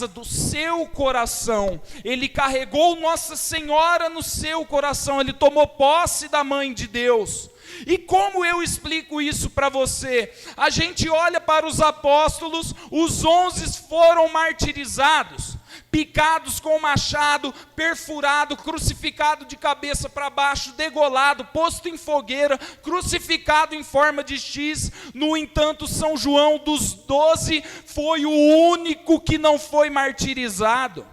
do seu coração. Ele carregou Nossa Senhora no seu coração, ele tomou posse da Mãe de Deus. E como eu explico isso para você? A gente olha para os apóstolos, os 11 foram martirizados. picados com machado, perfurado, crucificado de cabeça para baixo, degolado, posto em fogueira, crucificado em forma de X. No entanto, São João dos 12 foi o único que não foi martirizado.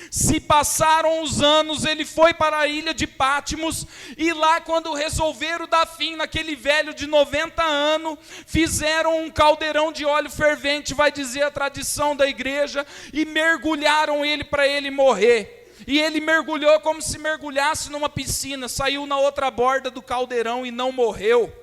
Se passaram os anos, ele foi para a ilha de Pátimos, e lá, quando resolveram dar fim naquele velho de 90 anos, fizeram um caldeirão de óleo fervente, vai dizer a tradição da igreja, e mergulharam ele para ele morrer. E ele mergulhou como se mergulhasse numa piscina, saiu na outra borda do caldeirão e não morreu.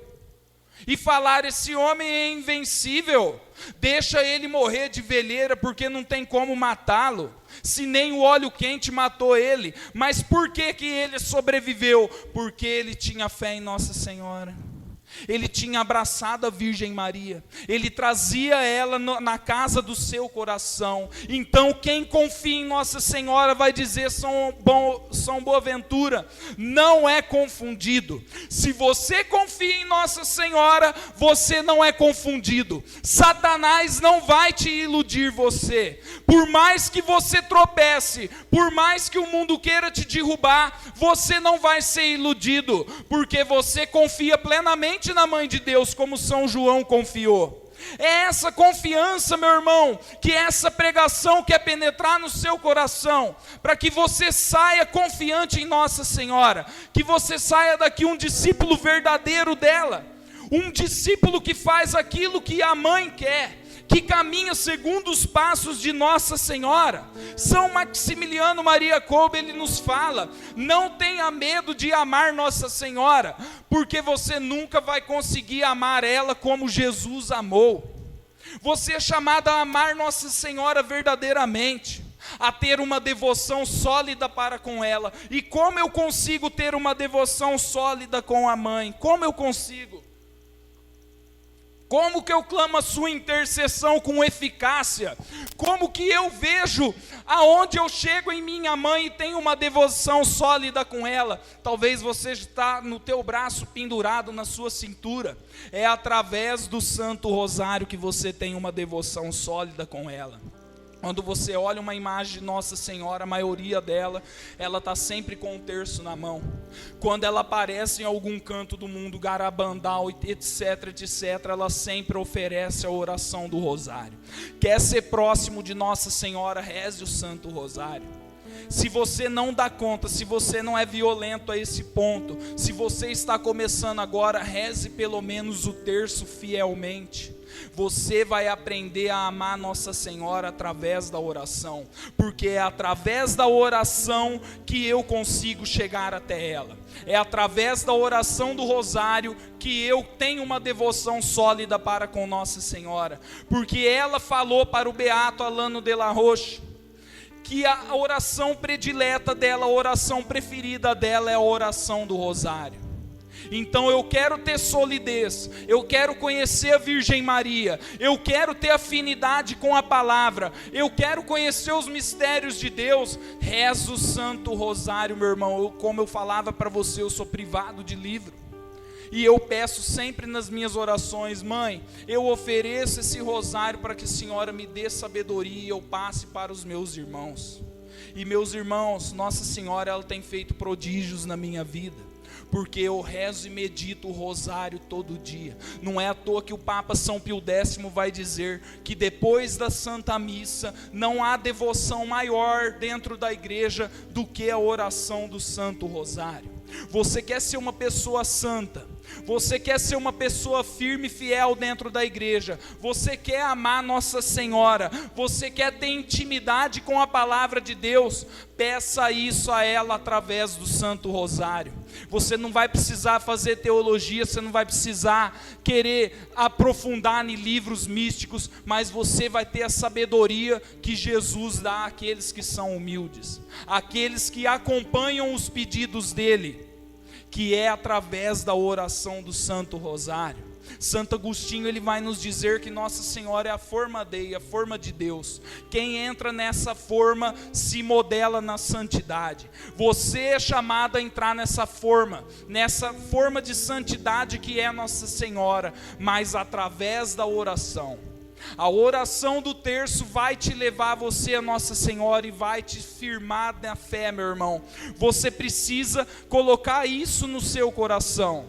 E falaram: esse homem é invencível, deixa ele morrer de velheira, porque não tem como matá-lo, se nem o óleo quente matou ele. Mas por que que ele sobreviveu? Porque ele tinha fé em Nossa Senhora. Ele tinha abraçado a Virgem Maria, ele trazia ela na casa do seu coração. Então quem confia em Nossa Senhora, vai dizer São Boaventura, não é confundido. Se você confia em Nossa Senhora, você não é confundido. Satanás não vai te iludir você. Por mais que você tropece, por mais que o mundo queira te derrubar, você não vai ser iludido, porque você confia plenamente na Mãe de Deus, como São João confiou. É essa confiança, meu irmão, que essa pregação quer penetrar no seu coração, para que você saia confiante em Nossa Senhora, que você saia daqui um discípulo verdadeiro dela, um discípulo que faz aquilo que a mãe quer, que caminha segundo os passos de Nossa Senhora. São Maximiliano Maria Kolbe, ele nos fala: não tenha medo de amar Nossa Senhora, porque você nunca vai conseguir amar ela como Jesus amou. Você é chamado a amar Nossa Senhora verdadeiramente, a ter uma devoção sólida para com ela. E como eu consigo ter uma devoção sólida com a mãe? Como eu consigo? Como que eu clamo a sua intercessão com eficácia? Como que eu vejo aonde eu chego em minha mãe e tenho uma devoção sólida com ela? Talvez você está no teu braço pendurado na sua cintura. É através do Santo Rosário que você tem uma devoção sólida com ela. Quando você olha uma imagem de Nossa Senhora, a maioria dela, ela está sempre com um terço na mão. Quando ela aparece em algum canto do mundo, Garabandal, etc, ela sempre oferece a oração do Rosário. Quer ser próximo de Nossa Senhora, reze o Santo Rosário. Se você não dá conta, se você não é violento a esse ponto, se você está começando agora, reze pelo menos o terço fielmente. Você vai aprender a amar Nossa Senhora através da oração, porque é através da oração que eu consigo chegar até ela. É através da oração do Rosário que eu tenho uma devoção sólida para com Nossa Senhora, porque ela falou para o beato Alano de la Roche que a oração predileta dela, a oração preferida dela é a oração do Rosário. Então eu quero ter solidez, eu quero conhecer a Virgem Maria, eu quero ter afinidade com a palavra, eu quero conhecer os mistérios de Deus. Rezo o Santo Rosário, meu irmão. Como eu falava para você, eu sou privado de livro, e eu peço sempre nas minhas orações: mãe, eu ofereço esse rosário para que a senhora me dê sabedoria e eu passe para os meus irmãos. E meus irmãos, Nossa Senhora, ela tem feito prodígios na minha vida, porque eu rezo e medito o rosário todo dia. Não é à toa que o Papa São Pio X vai dizer que depois da Santa Missa não há devoção maior dentro da igreja do que a oração do Santo Rosário. Você quer ser uma pessoa santa, você quer ser uma pessoa firme e fiel dentro da igreja, você quer amar Nossa Senhora, você quer ter intimidade com a palavra de Deus, peça isso a ela através do Santo Rosário. Você não vai precisar fazer teologia, você não vai precisar querer aprofundar em livros místicos, mas você vai ter a sabedoria que Jesus dá àqueles que são humildes, àqueles que acompanham os pedidos dele, que é através da oração do Santo Rosário. Santo Agostinho, ele vai nos dizer que Nossa Senhora é a forma Dei, a forma de Deus. Quem entra nessa forma se modela na santidade. Você é chamado a entrar nessa forma de santidade que é Nossa Senhora, mas através da oração. A oração do terço vai te levar você a Nossa Senhora e vai te firmar na fé, meu irmão. Você precisa colocar isso no seu coração.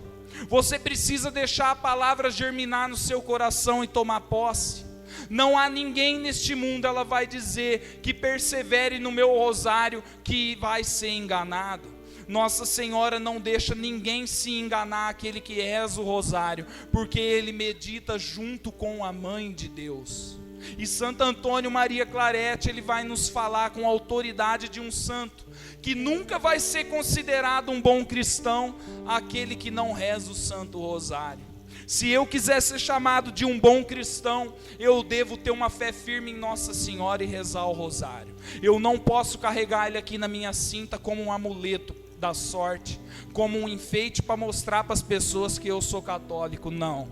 Você precisa deixar a palavra germinar no seu coração e tomar posse. Não há ninguém neste mundo, ela vai dizer, que persevere no meu rosário, que vai ser enganado. Nossa Senhora não deixa ninguém se enganar, aquele que reza o rosário, porque ele medita junto com a Mãe de Deus. E Santo Antônio Maria Claret, ele vai nos falar com a autoridade de um santo, que nunca vai ser considerado um bom cristão, aquele que não reza o Santo Rosário. Se eu quiser ser chamado de um bom cristão, eu devo ter uma fé firme em Nossa Senhora e rezar o rosário. Eu não posso carregar ele aqui na minha cinta como um amuleto da sorte, como um enfeite para mostrar para as pessoas que eu sou católico. Não,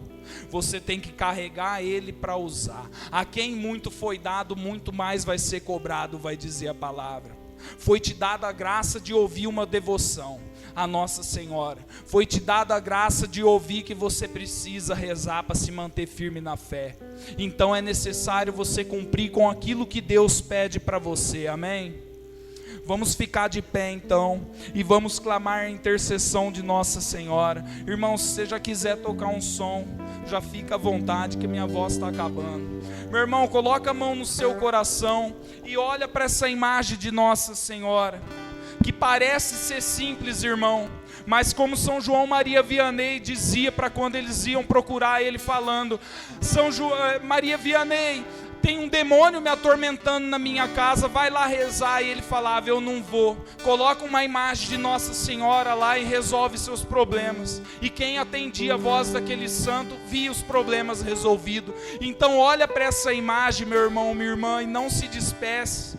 você tem que carregar ele para usar. A quem muito foi dado, muito mais vai ser cobrado, vai dizer a palavra. Foi te dada a graça de ouvir uma devoção a Nossa Senhora. Foi te dada a graça de ouvir que você precisa rezar para se manter firme na fé. Então é necessário você cumprir com aquilo que Deus pede para você, amém? Vamos ficar de pé então e vamos clamar a intercessão de Nossa Senhora. Irmão, se você já quiser tocar um som, já fica à vontade, que minha voz está acabando. Meu irmão, coloca a mão no seu coração e olha para essa imagem de Nossa Senhora, que parece ser simples, irmão, mas como São João Maria Vianney dizia para quando eles iam procurar ele, falando: Maria Vianney, tem um demônio me atormentando na minha casa, vai lá rezar. E ele falava: eu não vou. Coloca uma imagem de Nossa Senhora lá e resolve seus problemas. E quem atendia a voz daquele santo via os problemas resolvidos. Então olha para essa imagem, meu irmão, minha irmã, e não se disperse,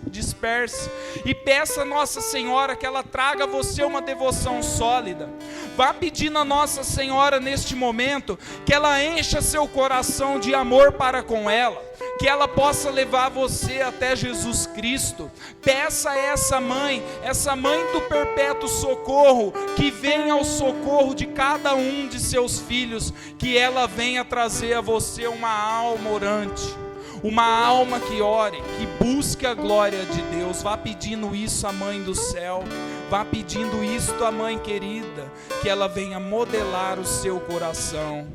e peça a Nossa Senhora que ela traga a você uma devoção sólida. Vá pedindo a Nossa Senhora neste momento que ela encha seu coração de amor para com ela, que ela possa levar você até Jesus Cristo. Peça a essa mãe do perpétuo socorro, que venha ao socorro de cada um de seus filhos, que ela venha trazer a você uma alma orante, uma alma que ore, que busque a glória de Deus. Vá pedindo isso à Mãe do céu, vá pedindo isso à Mãe querida, que ela venha modelar o seu coração.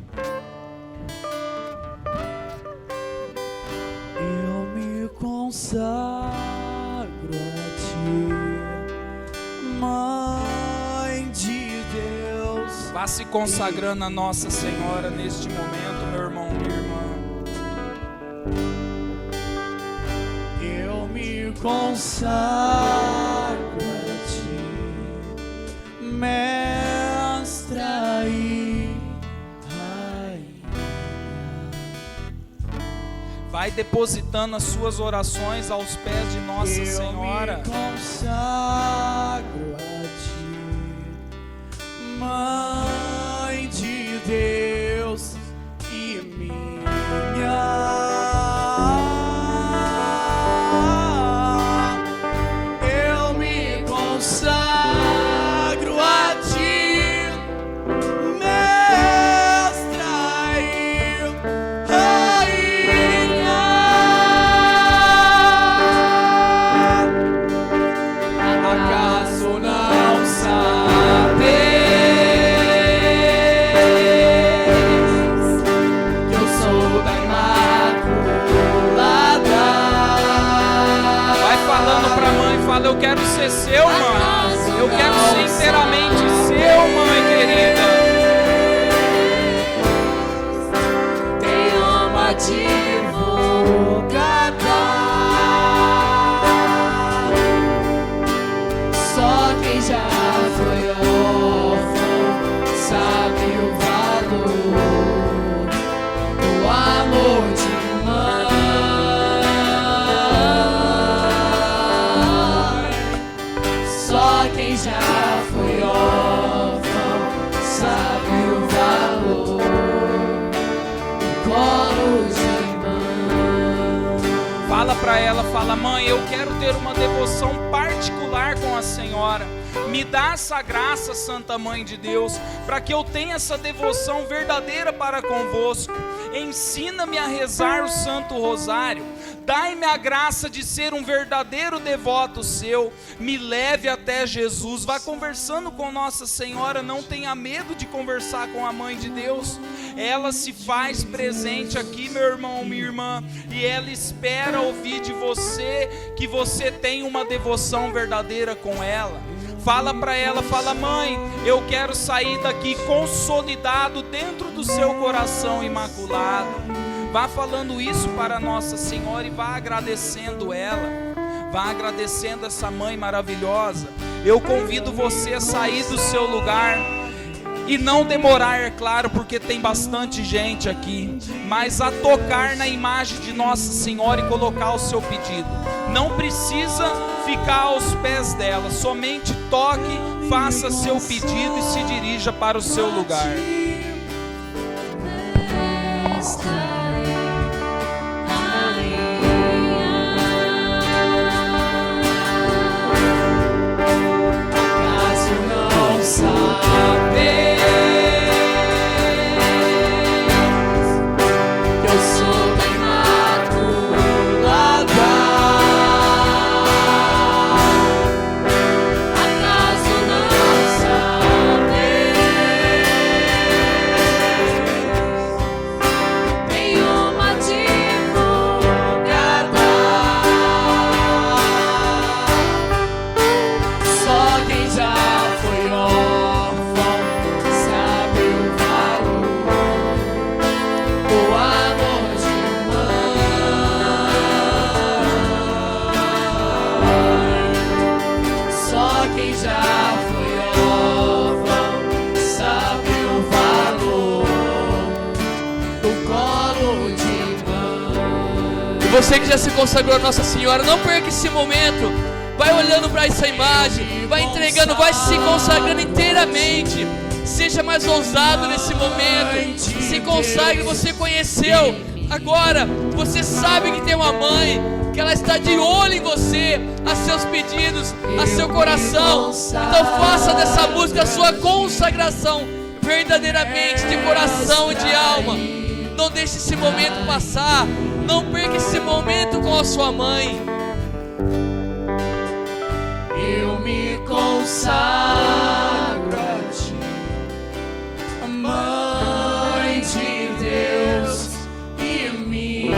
Consagro a ti, Mãe de Deus. Vá se consagrando a Nossa Senhora neste momento, meu irmão, minha irmã. Eu me consagro a ti, Mestra e vai depositando as suas orações aos pés de Nossa Senhora. Eu me consagro a ti, Mãe de Deus e minha. Eu me consagro a ti, Mestra e Rainha. Acaso não sabeis que eu sou da Imaculada? Vai falando pra mãe, fala: eu quero ser seu, mãe. Eu quero ser inteiramente seu, mãe querida. Tenho uma advogada, só quem já foi órfão sabe o valor do amor de mãe. Só quem já foi órfão sabe o valor do colo de mãe. Fala pra ela, fala: mãe, eu quero ter uma devoção particular com a Senhora. Me dá essa graça, Santa Mãe de Deus, para que eu tenha essa devoção verdadeira para convosco. ensina-me a rezar o Santo Rosário, dai-me a graça de ser um verdadeiro devoto seu, me leve até Jesus. Vá conversando com Nossa Senhora, não tenha medo de conversar com a Mãe de Deus. Ela se faz presente aqui, meu irmão, minha irmã, e ela espera ouvir de você que você tem uma devoção verdadeira com ela. Fala para ela, fala: mãe, eu quero sair daqui consolidado dentro do seu coração imaculado. Vá falando isso para Nossa Senhora e vá agradecendo ela, vá agradecendo essa mãe maravilhosa. Eu convido você a sair do seu lugar e não demorar, é claro, porque tem bastante gente aqui, mas a tocar na imagem de Nossa Senhora e colocar o seu pedido. Não precisa ficar aos pés dela, somente toque, faça seu pedido e se dirija para o seu lugar. Você que já se consagrou a Nossa Senhora, não perca esse momento. Vai olhando para essa imagem, vai entregando, vai se consagrando inteiramente. Seja mais ousado nesse momento. Se consagre. Você conheceu, agora você sabe que tem uma mãe, que ela está de olho em você, a seus pedidos, a seu coração. Então faça dessa música a sua consagração verdadeiramente, de coração e de alma. Não deixe esse momento passar. Não perca esse momento com a sua mãe. Eu me consagro a ti, Mãe de Deus e minha.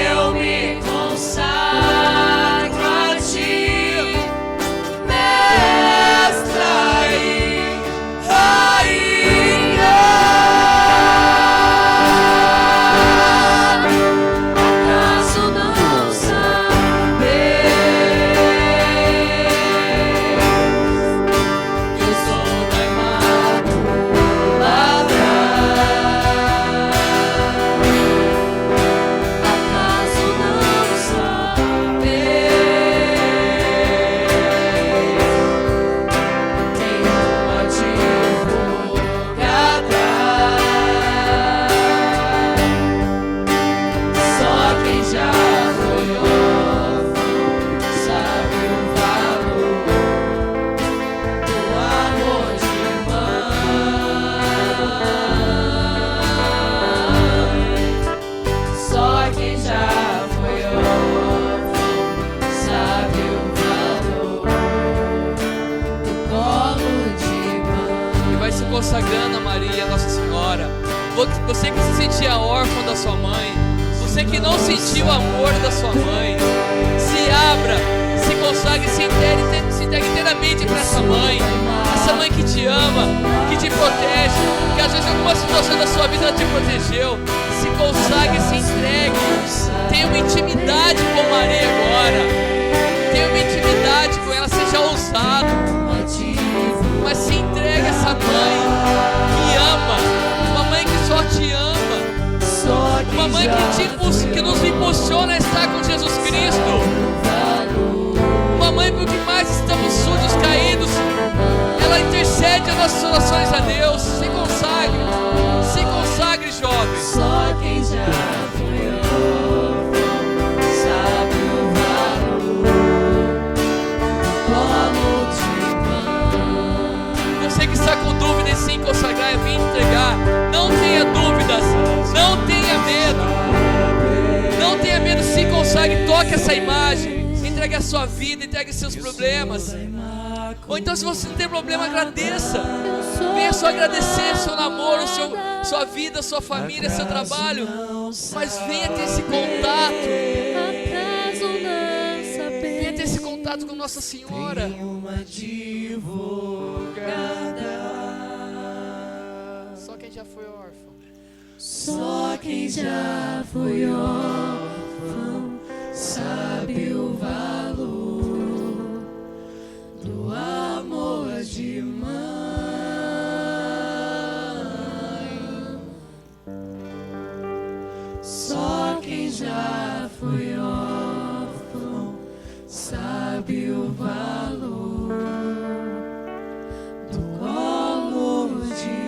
Eu me consagro a ti, mestra e rainha. Acaso não saber que eu sou da Imaculada? Acaso não saber tem uma advogada? Só quem já foi órfão sabe o valor do amor de mãe. Só quem já foi órfão sabe o valor do colo de mãe. E vai se consagrando a Maria, Nossa Senhora. Você que se sentia órfão da sua mãe, você que não sentiu o amor da sua mãe, se abra, se consagre, se entregue inteiramente para essa mãe que te ama, que te protege, que às vezes em alguma situação da sua vida ela te protegeu. Se consagre, se entregue. Tenha uma intimidade com Maria agora. Tenha uma intimidade com ela, seja ousado, mas se entregue a essa mãe que ama, uma mãe que só te ama, uma mãe que nos impulsiona a estar com Jesus Cristo, uma mãe por que mais estamos sujos, caídos, ela intercede as nossas orações a Deus. Se consagre, jovem. Só quem já foi órfão sabe o valor do colo de mãe. Você se consagrar e vir entregar. Não tenha dúvidas, não tenha medo. Não tenha medo, se consagre, toque essa imagem. Entregue a sua vida, entregue seus problemas. Ou então, se você não tem problema, agradeça. Venha só agradecer seu namoro, sua vida, sua família, seu trabalho. Mas venha ter esse contato. Venha ter esse contato com Nossa Senhora. Só quem já foi órfão. Só quem já foi órfão sabe o valor do amor de mãe. Só quem já foi órfão sabe o valor do colo de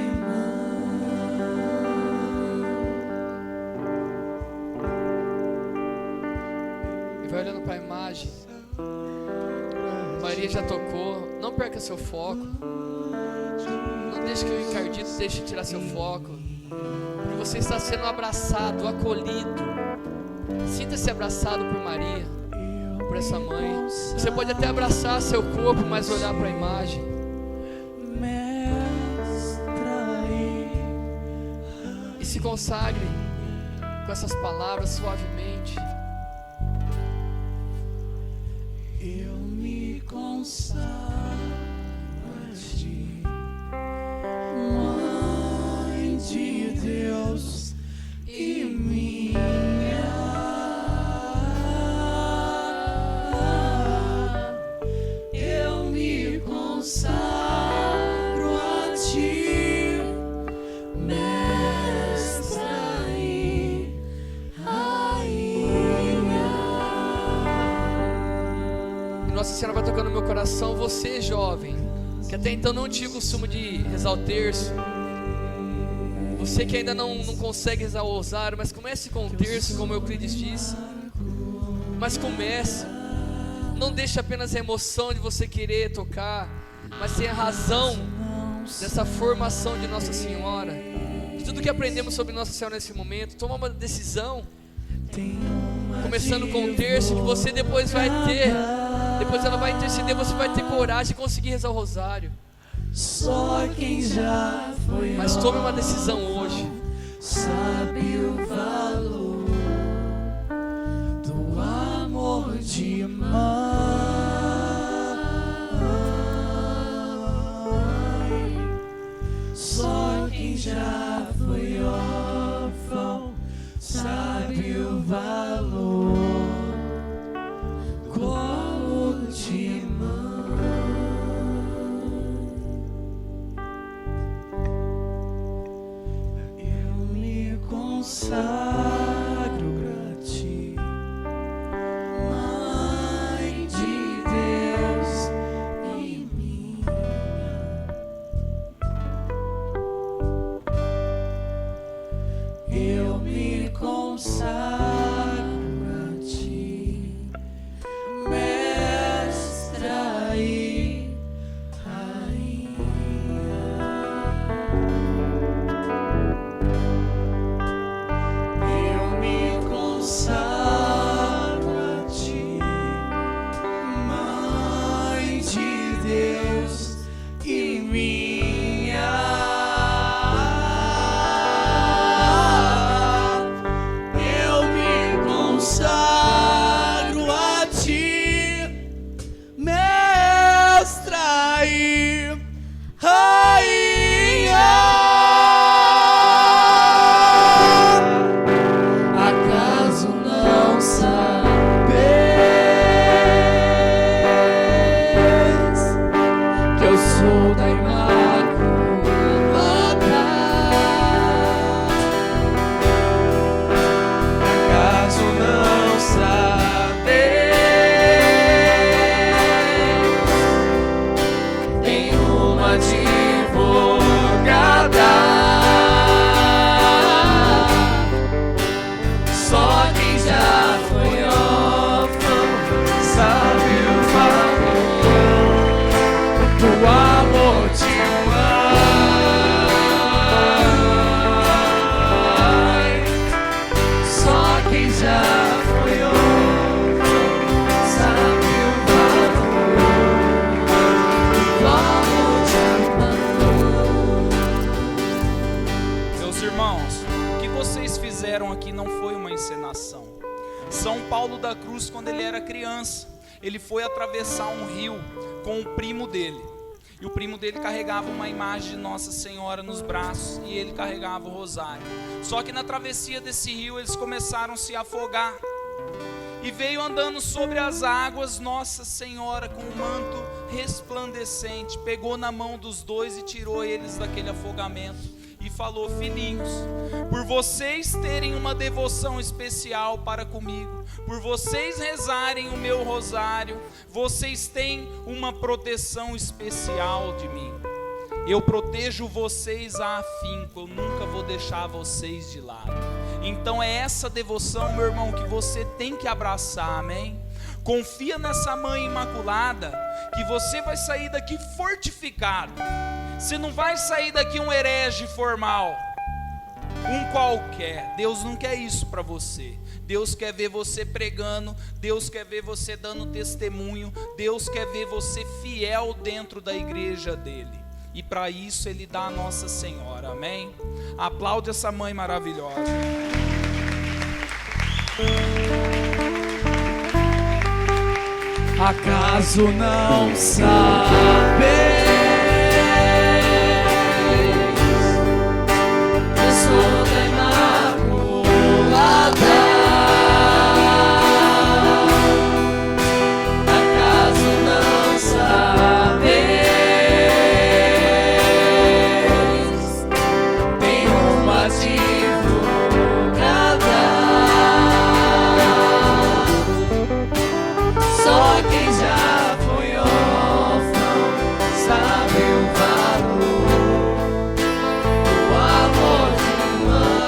Vai olhando para a imagem. Maria já tocou. Não perca seu foco. Não deixe que o encardito deixe tirar seu foco. Porque você está sendo abraçado, acolhido. Sinta-se abraçado por Maria, por essa mãe. Você pode até abraçar seu corpo, mas olhar para a imagem. E se consagre com essas palavras suavemente. Eu me consagro a ti, Mãe de Deus e minha. Eu me consagro a ti, Mestra e Rainha. Nossa Senhora vai tocando no meu coração. Você, jovem, que até então não tinha o costume de rezar o terço. Você que ainda não consegue rezar o rosário, mas comece com o terço, como Euclides disse. Mas comece. Não deixe apenas a emoção de você querer tocar, mas tenha a razão dessa formação de Nossa Senhora, de tudo que aprendemos sobre Nossa Senhora nesse momento. Toma uma decisão, começando com o terço, que você depois vai ter. Depois ela vai interceder, você vai ter coragem de conseguir rezar o rosário. Só quem já foi Mas tome uma decisão hoje. sabe o valor do amor de mãe. Só quem já foi órfão sabe o valor colo de mãe. Eu me consagro pra ti, Mãe de Deus e minha. Eu me consagro a ti, Mestra e Rainha. fizeram aqui não foi uma encenação. São Paulo da Cruz, quando ele era criança, ele foi atravessar um rio com o primo dele. E o primo dele carregava uma imagem de Nossa Senhora nos braços e ele carregava o rosário. Só que na travessia desse rio eles começaram a se afogar. E veio andando sobre as águas Nossa Senhora com um manto resplandecente. Pegou na mão dos dois e tirou eles daquele afogamento. E falou: filhinhos, por vocês terem uma devoção especial para comigo, por vocês rezarem o meu rosário, vocês têm uma proteção especial de mim. Eu protejo vocês a afinco, eu nunca vou deixar vocês de lado. Então é essa devoção, meu irmão, que você tem que abraçar, amém? Confia nessa Mãe Imaculada, que você vai sair daqui fortificado. Você não vai sair daqui um herege formal, um qualquer. Deus não quer isso para você. Deus quer ver você pregando, Deus quer ver você dando testemunho, Deus quer ver você fiel dentro da igreja dele. E para isso ele dá a Nossa Senhora, amém? Aplaude essa mãe maravilhosa. Acaso não sabes? Eu sou da Imaculada. Acaso não sabes? Tem uma advogada. Só quem já foi órfão sabe o valor do amor de mãe.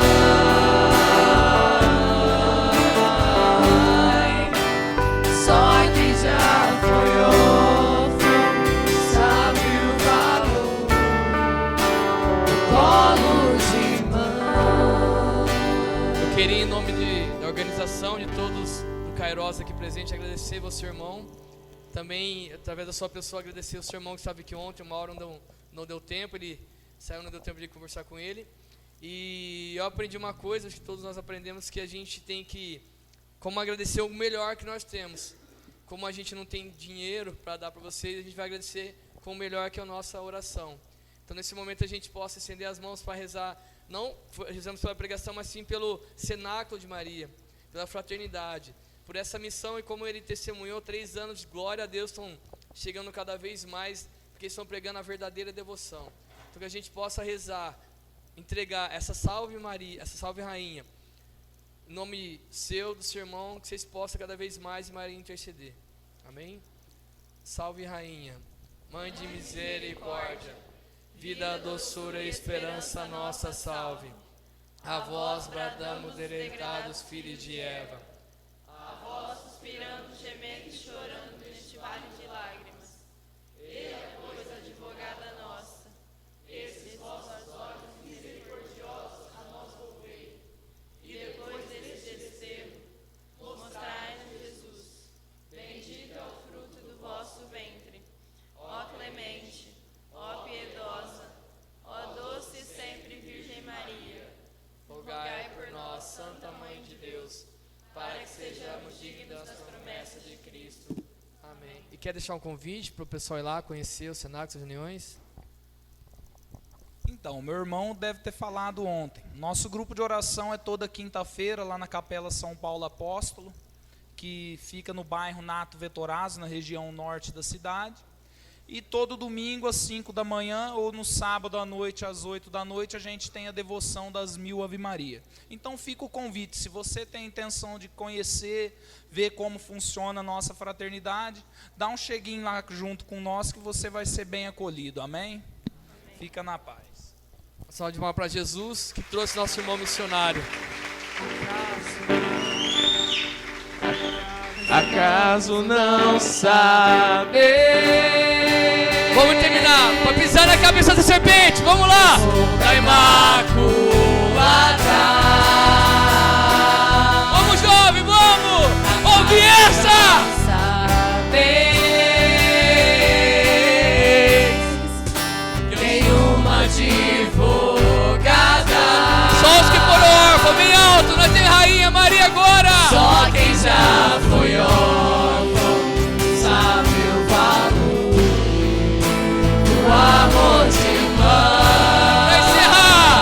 Só quem já foi órfão sabe o valor do colo de mãe. Eu queria, em nome da organização, de todos do Kairos aqui presente, agradecer você, irmão. Também, através da sua pessoa, agradecer o seu irmão, que sabe que ontem, uma hora não deu tempo, ele saiu, não deu tempo de conversar com ele. E eu aprendi uma coisa, acho que todos nós aprendemos, que a gente tem que, como agradecer o melhor que nós temos. Como a gente não tem dinheiro para dar para vocês, a gente vai agradecer com o melhor, que é a nossa oração. Então, nesse momento, a gente possa estender as mãos para rezar, não rezamos pela pregação, mas sim pelo cenáculo de Maria, pela fraternidade, por essa missão. E como ele testemunhou, 3 anos de glória a Deus estão chegando cada vez mais, porque estão pregando a verdadeira devoção. Então que a gente possa rezar, entregar essa salve Maria, essa salve Rainha, em nome seu, do seu irmão, que vocês possam cada vez mais Maria interceder. Amém? Salve Rainha, Mãe de misericórdia, vida, doçura e esperança nossa, salve. A vós bradamos, deleitados filhos de Eva. A vós suspirando, gemendo e chorando neste vale de lágrimas. Ele é, pois, advogada nossa. Esses vossos olhos misericordiosos a nós volvei. E depois desse desterro, mostrai-nos Jesus. Bendito é o fruto do vosso ventre. Ó clemente, ó piedosa, ó doce e sempre Virgem Maria. Rogai por nós, Santa Mãe de Deus, para que sejamos dignos das promessas de Cristo. Amém. E quer deixar um convite para o pessoal ir lá conhecer o cenáculo, as reuniões? Então, meu irmão deve ter falado ontem. Nosso grupo de oração é toda quinta-feira lá na Capela São Paulo Apóstolo, que fica no bairro Nato Vetorazzo, na região norte da cidade. E todo domingo às 5 da manhã ou no sábado à noite às 8 da noite a gente tem a devoção das 1000 Ave Maria. Então fica o convite, se você tem a intenção de conhecer, ver como funciona a nossa fraternidade, dá um cheguinho lá junto com nós que você vai ser bem acolhido, amém? Fica na paz. Uma salva de palmas para Jesus, que trouxe nosso irmão missionário. Acaso não sabe? Vamos terminar, para pisar na cabeça da serpente, vamos lá! Da Imaculada. Vamos, jovem, vamos! Ouve essa! Tem uma advogada. Só os que foram órfãos, bem alto, nós Maria agora. Só quem já foi órfão sabe o valor do amor de mãe. Pra encerrar,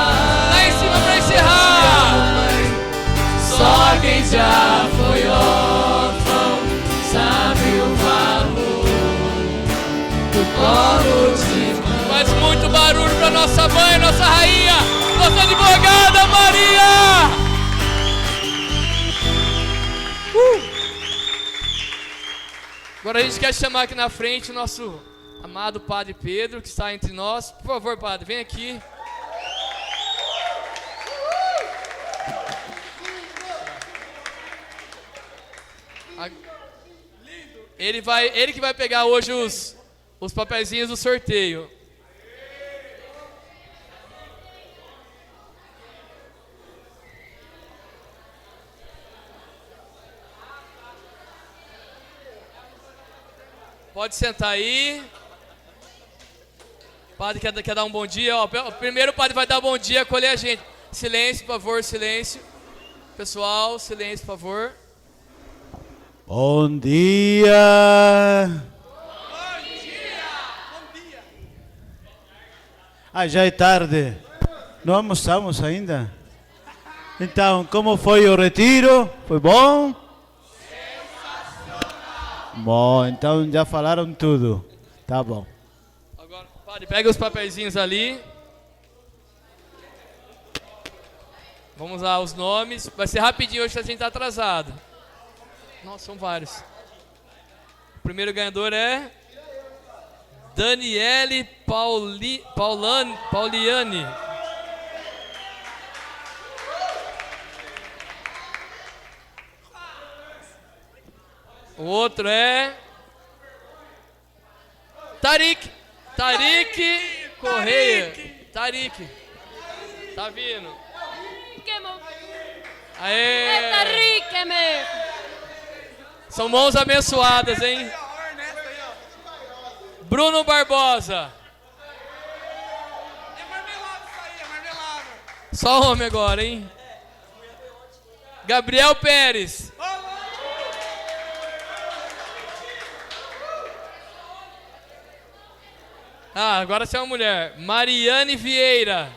lá em cima pra encerrar. Só quem já foi órfão sabe o valor do colo de mãe. Faz muito barulho pra nossa mãe, nossa rainha, nossa advogada Maria. Agora a gente quer chamar aqui na frente o nosso amado Padre Pedro, que está entre nós. Por favor, Padre, vem aqui. Ele que vai pegar hoje os papeizinhos do sorteio. Pode sentar aí. O padre quer dar um bom dia. Ó, primeiro o padre vai dar um bom dia, acolher a gente. Silêncio, por favor, silêncio. Pessoal, silêncio, por favor. Bom dia! Bom dia! Ah, já é tarde. Não almoçamos ainda? Então, como foi o retiro? Foi bom? Bom, então já falaram tudo. Tá bom. Agora, padre, pega os papeizinhos ali. Vamos lá, os nomes. Vai ser rapidinho hoje, que a gente tá atrasado. Nossa, são vários. O primeiro ganhador é Daniele Pauliani. O outro é Tarik Correia. Tarik. Tá vindo. Aê. São mãos abençoadas, hein? Bruno Barbosa. Só homem agora, hein? Gabriel Pérez. Ah, agora você é uma mulher. Mariane Vieira.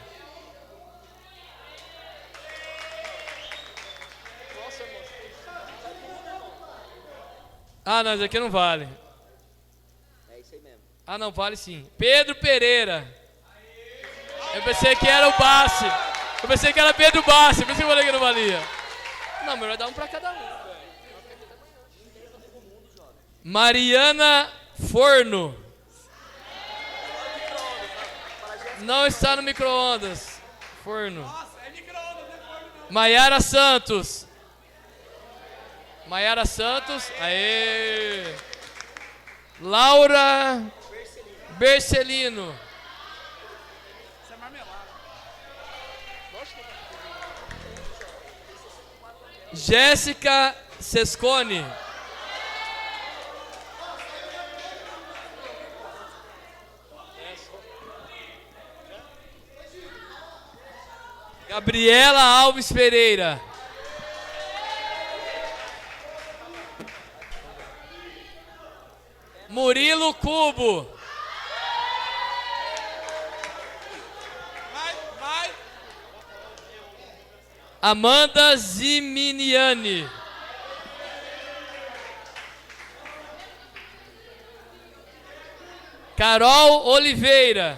Ah, não, isso aqui não vale. É isso aí mesmo. Ah, não, vale sim. Pedro Pereira. Eu pensei que era o Bassi. Eu pensei que era Pedro Bassi. Eu pensei que eu falei que não valia. Não, melhor dar um pra cada um. Mariana Forno. Não está no micro-ondas. Forno. Maiara Santos. Maiara Santos. Aê. Laura Bercelino. Jéssica Sescone. Gabriela Alves Pereira. Murilo Cubo. Vai. Amanda Ziminiani. Carol Oliveira.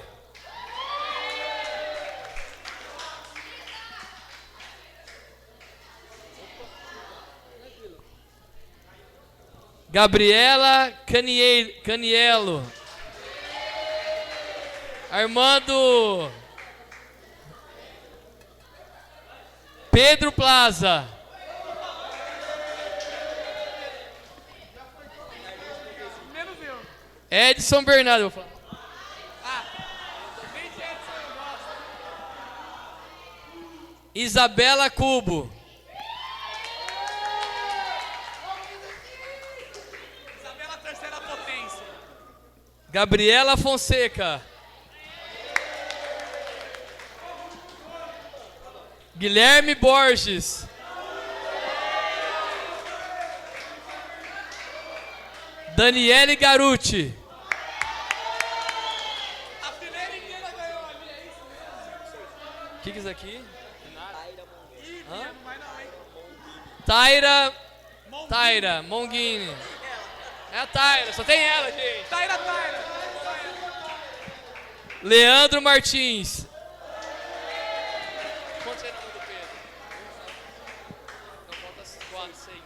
Gabriela Canielo. Armando Pedro Plaza. Edson Bernardo. Isabela Cubo. Isabela Terceira Potência. Gabriela Fonseca. Guilherme Borges. Daniele Garuti. O que é isso aqui? Hã? Taira Mongini. É a Taira, só tem ela, gente. Taira. Leandro Martins. Quantos aí na mão do Pedro? Não, falta 4, 6.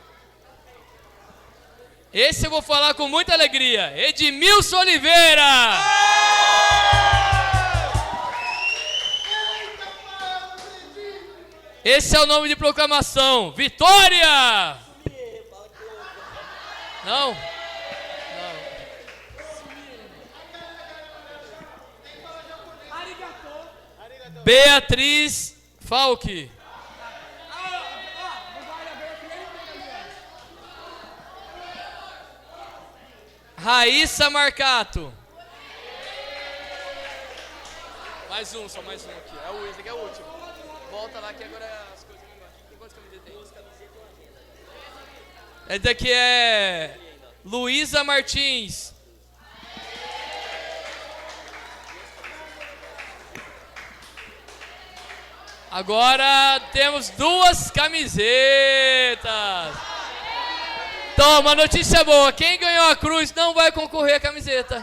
Esse eu vou falar com muita alegria. Edmilson Oliveira. Esse é o nome de proclamação. Vitória! Não? Beatriz Falque. Raíssa Marcato. Mais um aqui. Esse aqui é o último. Volta lá que agora as coisas vão embora. Tem quantas camisetas tem? Esse daqui é Luísa Martins. Agora temos 2 camisetas. Então, uma notícia boa. Quem ganhou a cruz não vai concorrer à camiseta.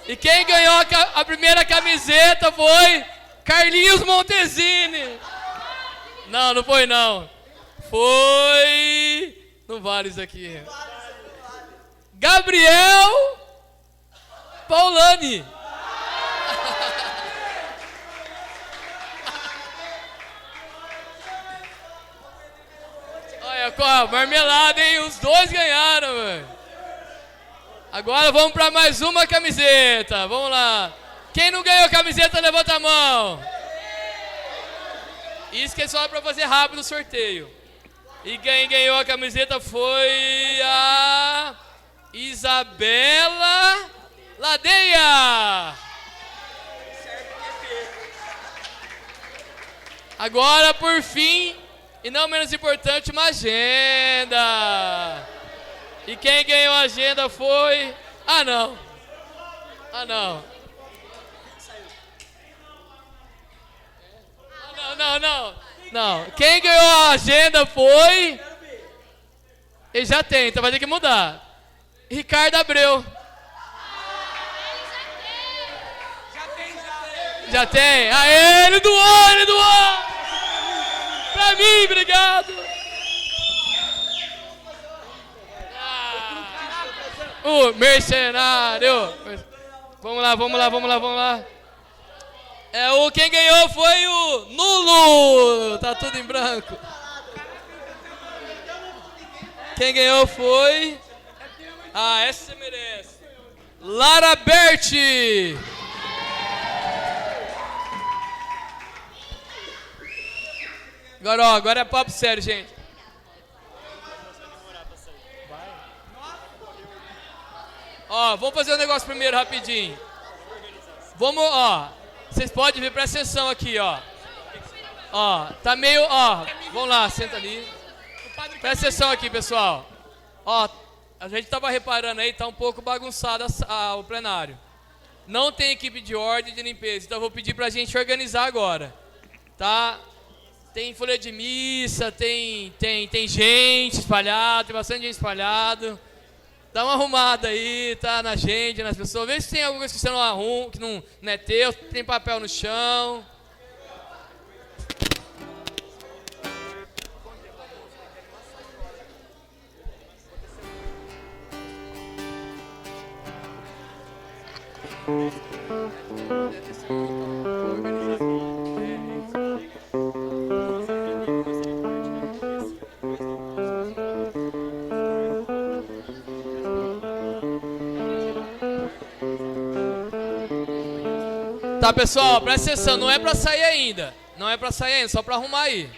E quem ganhou a primeira camiseta foi Carlinhos Montesini. Não foi não. Foi... Não vale isso aqui. Gabriel Paulani. Olha, com a marmelada, hein? Os 2 ganharam, velho. Agora vamos para mais uma camiseta. Vamos lá. Quem não ganhou a camiseta, levanta a mão. Isso que é só para fazer rápido o sorteio. E quem ganhou a camiseta foi a Isabela Ladeia. Agora, por fim, e não menos importante, uma agenda. E quem ganhou a agenda foi... Não. Não. Quem ganhou a agenda foi... Ele já tem, então vai ter que mudar. Ricardo Abreu. Já tem. Aê, ele doou. Pra mim, obrigado. O mercenário. Vamos lá. Quem ganhou foi o Nulo. Tá tudo em branco. Quem ganhou foi... essa você merece. Lara Berti. Agora é papo sério, gente. Vamos fazer um negócio primeiro, rapidinho. Vocês podem vir, presta atenção aqui, tá meio, vamos lá, senta ali. Presta atenção aqui, pessoal. A gente tava reparando aí, tá um pouco bagunçado o plenário. Não tem equipe de ordem e de limpeza, então eu vou pedir pra gente organizar agora, tá? Tem folha de missa, tem gente espalhada, tem bastante gente espalhada. Dá uma arrumada aí, tá? Na gente, nas pessoas. Vê se tem alguma coisa que você não arruma, que não é teu. Tem papel no chão. Tá, pessoal, presta atenção, não é pra sair ainda, só pra arrumar aí.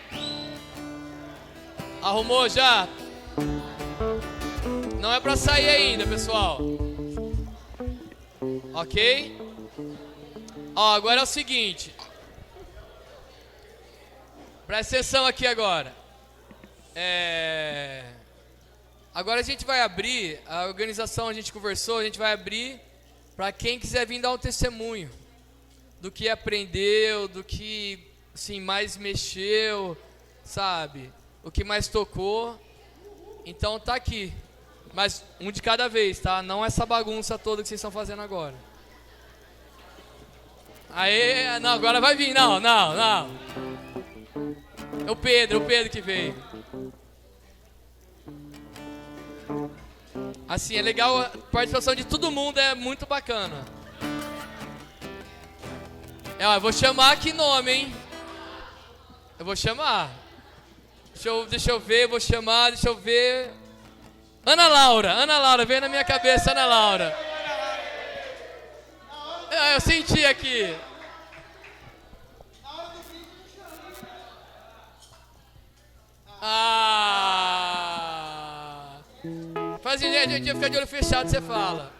Arrumou já? Não é pra sair ainda, pessoal. Ok? Agora é o seguinte. Presta atenção aqui agora. Agora a gente vai abrir, a organização a gente conversou, a gente vai abrir para quem quiser vir dar um testemunho do que aprendeu, do que assim, mais mexeu, sabe? O que mais tocou. Então tá aqui. Mas um de cada vez, tá? Não essa bagunça toda que vocês estão fazendo agora. Aê, não, agora vai vir, não. É o Pedro que veio. Assim, é legal, a participação de todo mundo é muito bacana. Eu vou chamar aqui nome, hein? Eu vou chamar. Deixa eu ver, vou chamar, deixa eu ver. Ana Laura, veio na minha cabeça, Ana Laura. Eu senti aqui. Faz assim, a gente fica de olho fechado, você fala.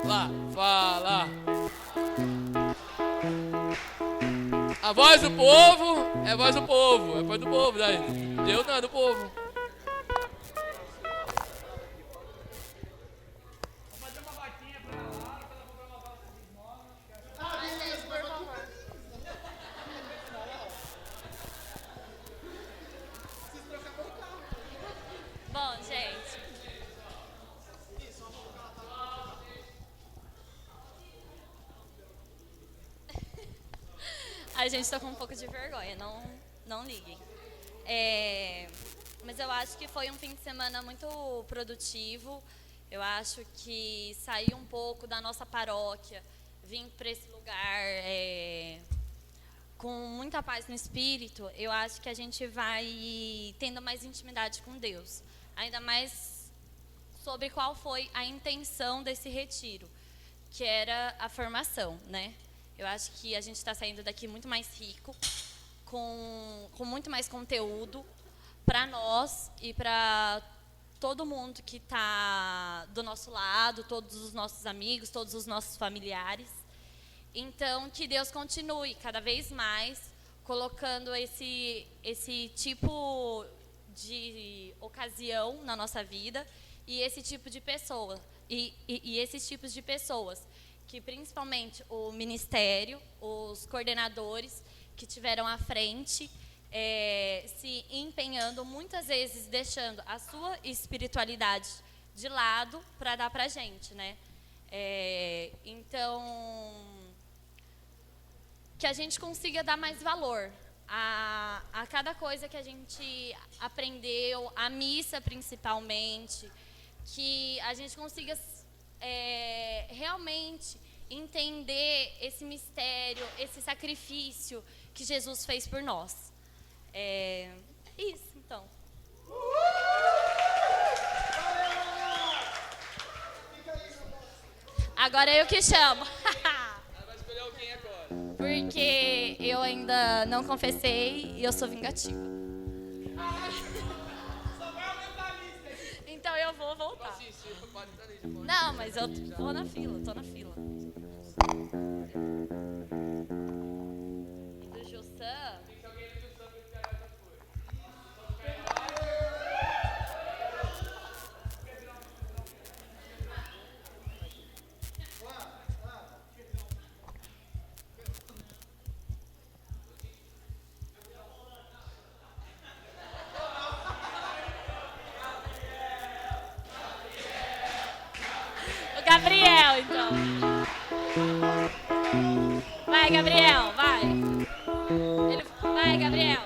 Lá, fala. A voz do povo é a voz do povo. É a voz do povo, daí. Deus não é do povo. Bom, gente. A gente tá com um pouco de vergonha, não liguem. Mas eu acho que foi um fim de semana muito produtivo. Eu acho que sair um pouco da nossa paróquia, vir para esse lugar com muita paz no espírito, eu acho que a gente vai tendo mais intimidade com Deus. Ainda mais sobre qual foi a intenção desse retiro, que era a formação, né? Eu acho que a gente está saindo daqui muito mais rico, com muito mais conteúdo para nós e para todo mundo que está do nosso lado, todos os nossos amigos, todos os nossos familiares. Então, que Deus continue cada vez mais colocando esse tipo de ocasião na nossa vida e esse tipo de pessoa e esses tipos de pessoas que principalmente o ministério, os coordenadores que tiveram à frente, se empenhando, muitas vezes deixando a sua espiritualidade de lado para dar para a gente, né? Então, que a gente consiga dar mais valor a cada coisa que a gente aprendeu, a missa principalmente, que a gente consiga realmente entender esse mistério, esse sacrifício que Jesus fez por nós. É isso, então. Agora eu que chamo. Vai escolher alguém agora. Porque eu ainda não confessei e eu sou vingativa. Então eu vou voltar. Não, mas eu tô na fila, tô na fila. E do Jussan? Gabriel, então. Vai, Gabriel, vai. Vai, Gabriel.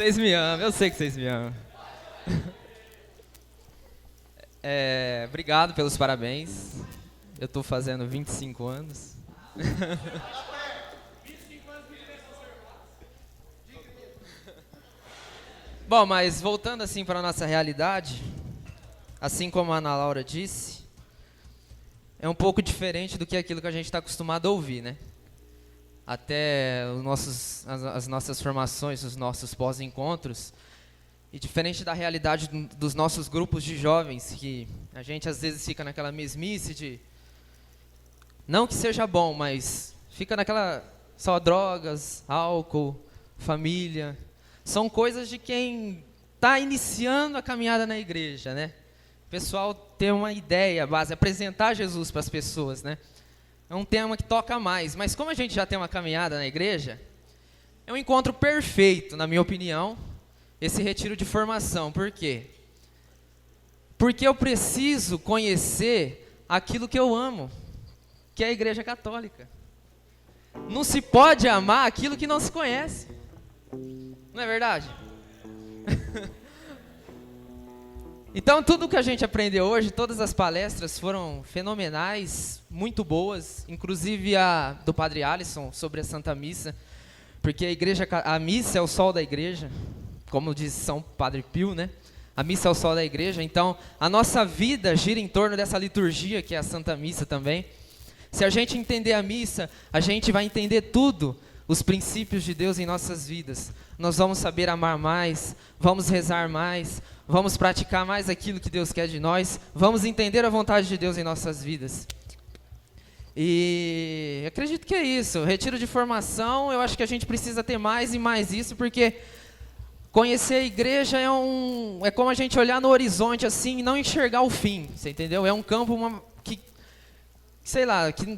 Vocês me amam, eu sei que vocês me amam. Obrigado pelos parabéns. Eu tô fazendo 25 anos. Bom, mas voltando assim para a nossa realidade, assim como a Ana Laura disse, é um pouco diferente do que aquilo que a gente está acostumado a ouvir, né? Até as nossas formações, os nossos pós-encontros, e diferente da realidade dos nossos grupos de jovens, que a gente às vezes fica naquela mesmice de, não que seja bom, mas fica naquela só drogas, álcool, família, são coisas de quem está iniciando a caminhada na igreja, né? O pessoal ter uma ideia, base, apresentar Jesus para as pessoas, né? É um tema que toca mais, mas como a gente já tem uma caminhada na igreja, é um encontro perfeito, na minha opinião, esse retiro de formação. Por quê? Porque eu preciso conhecer aquilo que eu amo, que é a Igreja Católica. Não se pode amar aquilo que não se conhece. Não é verdade? Então, tudo que a gente aprendeu hoje, todas as palestras foram fenomenais, muito boas, inclusive a do Padre Alisson sobre a Santa Missa, porque a missa é o sol da igreja, como diz São Padre Pio, né? A missa é o sol da igreja, então a nossa vida gira em torno dessa liturgia que é a Santa Missa também. Se a gente entender a missa, a gente vai entender tudo, os princípios de Deus em nossas vidas. Nós vamos saber amar mais, vamos rezar mais, vamos praticar mais aquilo que Deus quer de nós, vamos entender a vontade de Deus em nossas vidas. E acredito que é isso. Retiro de formação, eu acho que a gente precisa ter mais e mais isso, porque conhecer a igreja é como a gente olhar no horizonte assim e não enxergar o fim, você entendeu? É um campo que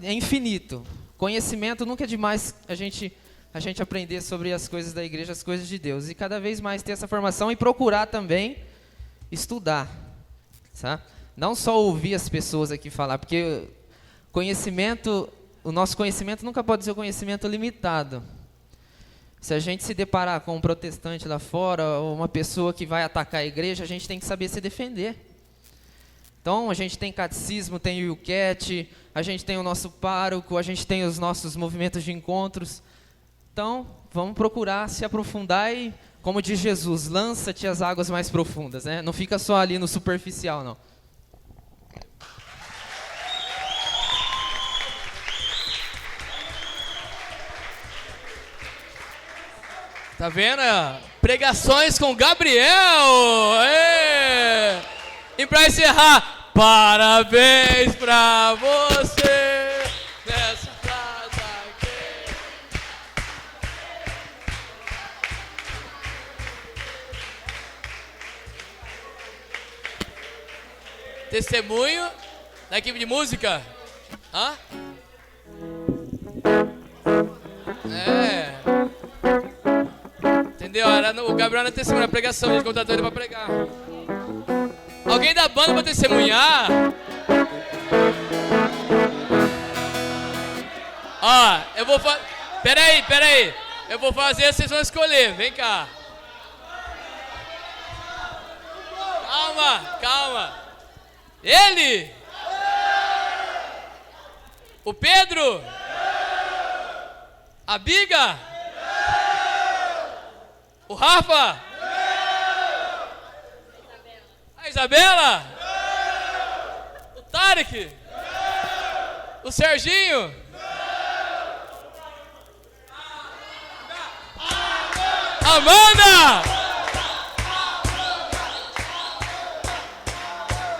é infinito. Conhecimento nunca é demais a gente aprender sobre as coisas da igreja, as coisas de Deus. E cada vez mais ter essa formação e procurar também estudar, sabe? Não só ouvir as pessoas aqui falar, porque o nosso conhecimento nunca pode ser um conhecimento limitado. Se a gente se deparar com um protestante lá fora, ou uma pessoa que vai atacar a igreja, a gente tem que saber se defender. Então, a gente tem catecismo, tem o Yucat, a gente tem o nosso pároco, a gente tem os nossos movimentos de encontros. Então, vamos procurar se aprofundar e, como diz Jesus, lança-te às águas mais profundas, né? Não fica só ali no superficial, não. Tá vendo? Pregações com Gabriel! Ê! E pra encerrar, parabéns pra você nessa casa aqui. Testemunho da equipe de música? Hã? Entendeu? O Gabriel era testemunha da pregação, a gente contratou ele pra pregar. Alguém da banda pra testemunhar? Ó, eu vou fazer. Peraí. Eu vou fazer, vocês vão escolher. Vem cá. Calma. Ele? O Pedro? A Biga? O Rafa? A Isabela? O Tarek? O Serginho? Amanda!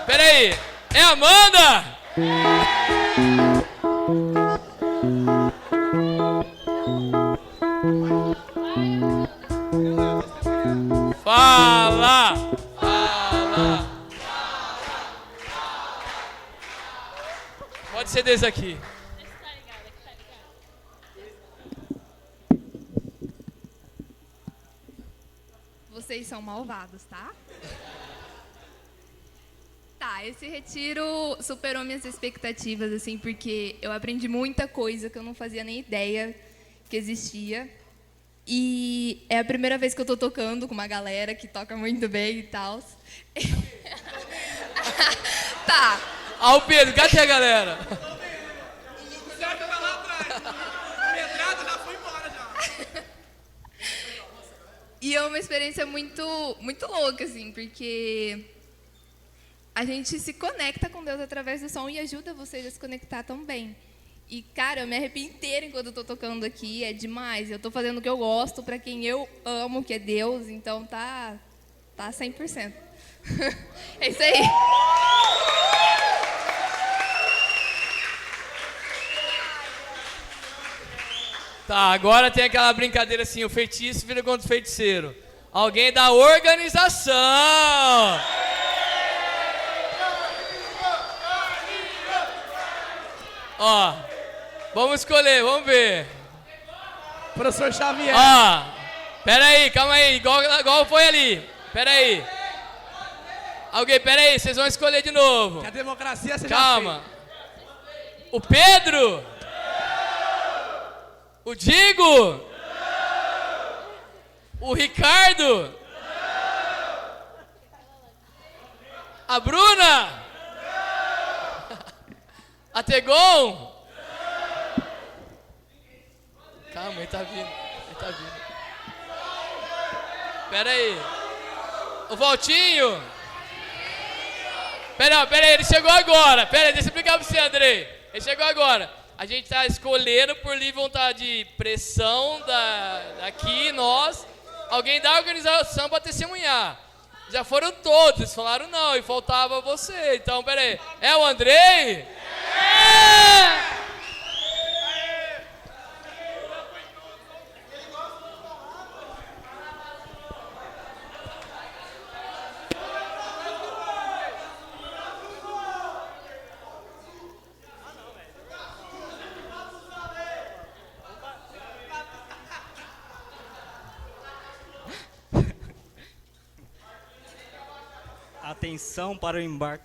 Peraí, é Amanda? Fala! Pode ser desse aqui. Vocês são malvados, tá? Tá, esse retiro superou minhas expectativas, assim, porque eu aprendi muita coisa que eu não fazia nem ideia que existia. E é a primeira vez que eu tô tocando com uma galera que toca muito bem e tal. Tá. Ah, o Pedro, cadê a galera? E é uma experiência muito, muito louca, assim, porque a gente se conecta com Deus através do som e ajuda vocês a se conectar também. E, cara, eu me arrepio inteira enquanto eu tô tocando aqui, é demais. Eu tô fazendo o que eu gosto, pra quem eu amo, que é Deus, então tá 100%. É isso aí. Tá, agora tem aquela brincadeira assim, o feitiço vira contra o feiticeiro. Alguém da organização. Ó, vamos escolher, vamos ver. Professor Xavier. Ó, pera aí, calma aí, igual foi ali. Pera aí. Alguém, pera aí, vocês vão escolher de novo. Que a democracia seja Calma. O Pedro? O Digo? O Ricardo? A Bruna? A Tegon? Calma, ele tá vindo. Pera aí. O Valtinho? Pera aí, ele chegou agora. Pera aí, deixa eu explicar pra você, Andrei. Ele chegou agora. A gente tá escolhendo por livre vontade de pressão daqui, nós. Alguém da organização pra testemunhar. Já foram todos, eles falaram não, e faltava você. Então, pera aí. É o Andrei? É! Atenção para o embarque.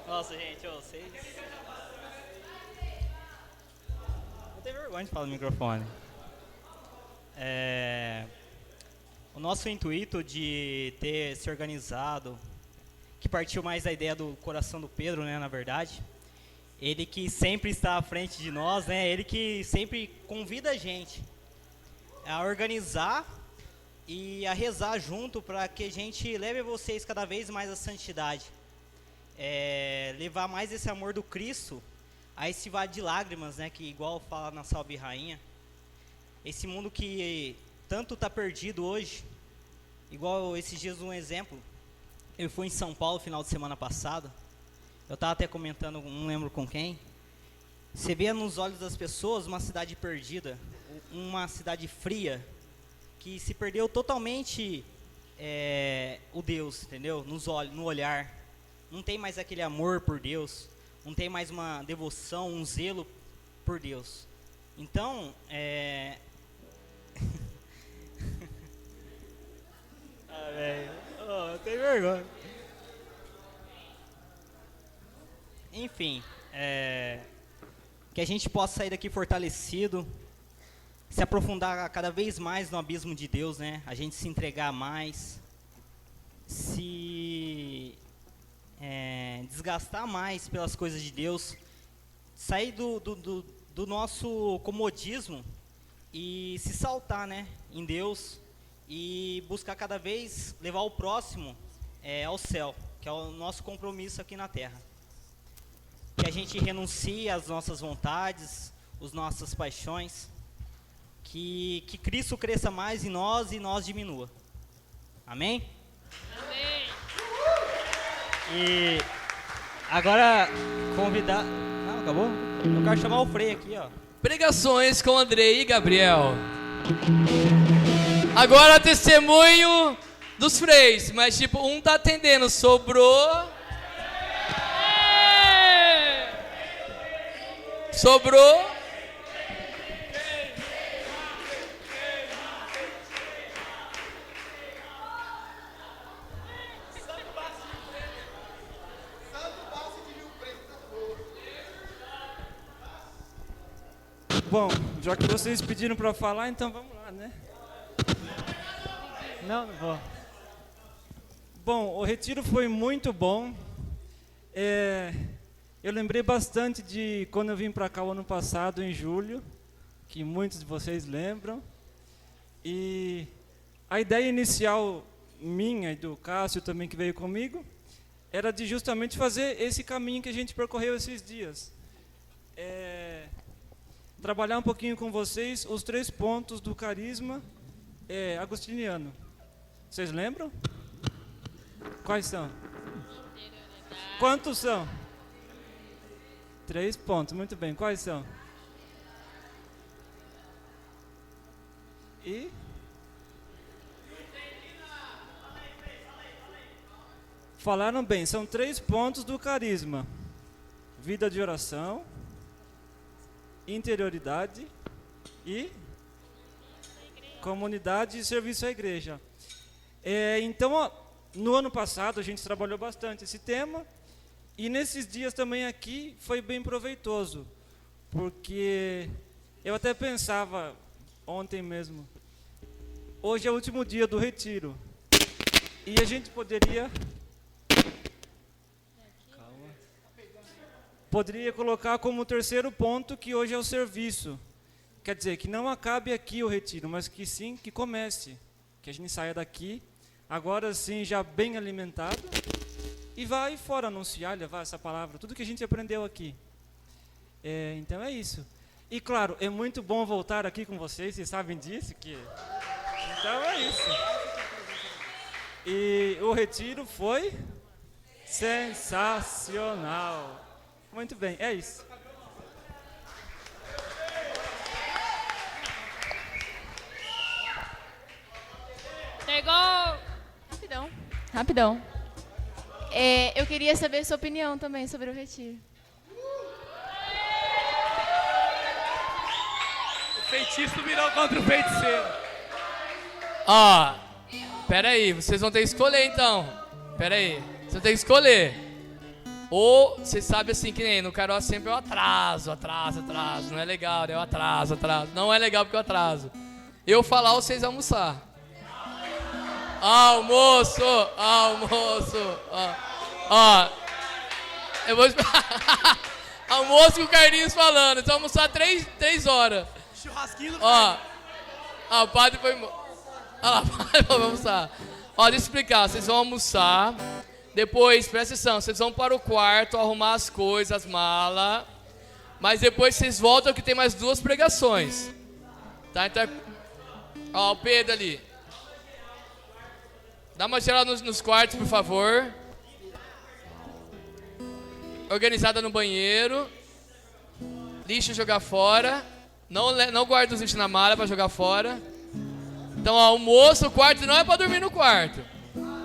Nossa, gente, vocês... Eu tenho vergonha de falar no microfone. O nosso intuito de ter se organizado, que partiu mais da ideia do coração do Pedro, né, na verdade... Ele que sempre está à frente de nós, né? Ele que sempre convida a gente a organizar e a rezar junto para que a gente leve vocês cada vez mais à santidade. Levar mais esse amor do Cristo a esse vale de lágrimas, né? Que igual fala na Salve Rainha. Esse mundo que tanto está perdido hoje, igual esses dias um exemplo. Eu fui em São Paulo final de semana passado. Eu estava até comentando, não lembro com quem. Você vê nos olhos das pessoas uma cidade perdida, uma cidade fria, que se perdeu totalmente o Deus, entendeu? No olhar. Não tem mais aquele amor por Deus, não tem mais uma devoção, um zelo por Deus. Então, velho, eu tenho vergonha. Enfim, que a gente possa sair daqui fortalecido, se aprofundar cada vez mais no abismo de Deus, né? A gente se entregar mais, se desgastar mais pelas coisas de Deus, sair do nosso comodismo e se saltar, né, em Deus e buscar cada vez levar o próximo ao céu, que é o nosso compromisso aqui na terra. Que a gente renuncie às nossas vontades, às nossas paixões, que Cristo cresça mais em nós e nós diminua. Amém? Amém. E agora convidar... Não, acabou? Eu quero chamar o Frei aqui, ó. Pregações com Andrei e Gabriel. Agora testemunho dos freis, mas tipo, um tá atendendo, sobrou... Bom, já que vocês pediram para falar, então vamos lá, né? Não vou. Bom, o retiro foi muito bom. Eu lembrei bastante de quando eu vim para cá o ano passado, em julho, que muitos de vocês lembram. E a ideia inicial minha e do Cássio também, que veio comigo, era de justamente fazer esse caminho que a gente percorreu esses dias. Trabalhar um pouquinho com vocês os 3 pontos do carisma agostiniano. Vocês lembram? Quais são? Quantos são? 3 pontos, muito bem. Quais são? E? Falaram bem, são 3 pontos do carisma: vida de oração, interioridade e comunidade e serviço à igreja. Então, no ano passado a gente trabalhou bastante esse tema, e nesses dias também aqui foi bem proveitoso, porque eu até pensava ontem mesmo, hoje é o último dia do retiro, e a gente poderia colocar como 3º ponto que hoje é o serviço. Quer dizer, que não acabe aqui o retiro, mas que sim, que comece. Que a gente saia daqui, agora sim, já bem alimentado, e vai fora anunciar, levar essa palavra, tudo que a gente aprendeu aqui. Então é isso. E claro, é muito bom voltar aqui com vocês sabem disso. Então é isso. E o retiro foi sensacional. Muito bem, é isso. Chegou! Rapidão. Eu queria saber a sua opinião também sobre o retiro. O feitiço virou contra o feiticeiro. Pera aí, vocês vão ter que escolher então. Pera aí, vocês vão ter que escolher. Ou, vocês sabem assim, que nem no Carol sempre eu atraso. Não é legal, eu atraso. Não é legal porque eu atraso. Eu falar ou vocês almoçar. Almoço. Eu vou esperar. Almoço com o Carlinhos falando. Então almoçar 3 horas. Churrasquinho do o padre foi... Olha lá, o padre foi almoçar. Deixa eu explicar. Vocês vão almoçar. Depois, presta atenção, vocês vão para o quarto arrumar as coisas, as malas. Mas depois vocês voltam que tem mais 2 pregações. Tá? Então, o Pedro ali. Dá uma geral nos quartos, por favor. Organizada no banheiro. Lixo jogar fora. Não guarda os lixos na mala para jogar fora. Então, almoço, o quarto não é para dormir no quarto.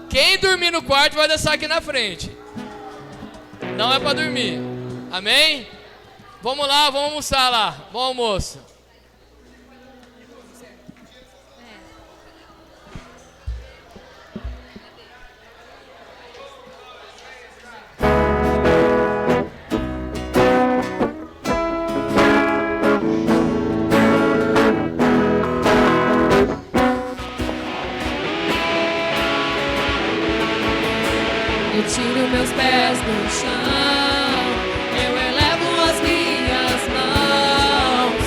Quem dormir no quarto vai dançar aqui na frente. Não é para dormir. Amém? Vamos lá, vamos almoçar lá. Bom almoço. Eu tiro meus pés do chão, eu elevo as minhas mãos,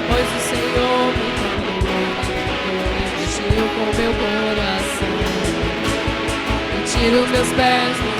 pois o Senhor me tocou, me encheu com meu coração. Eu tiro meus pés do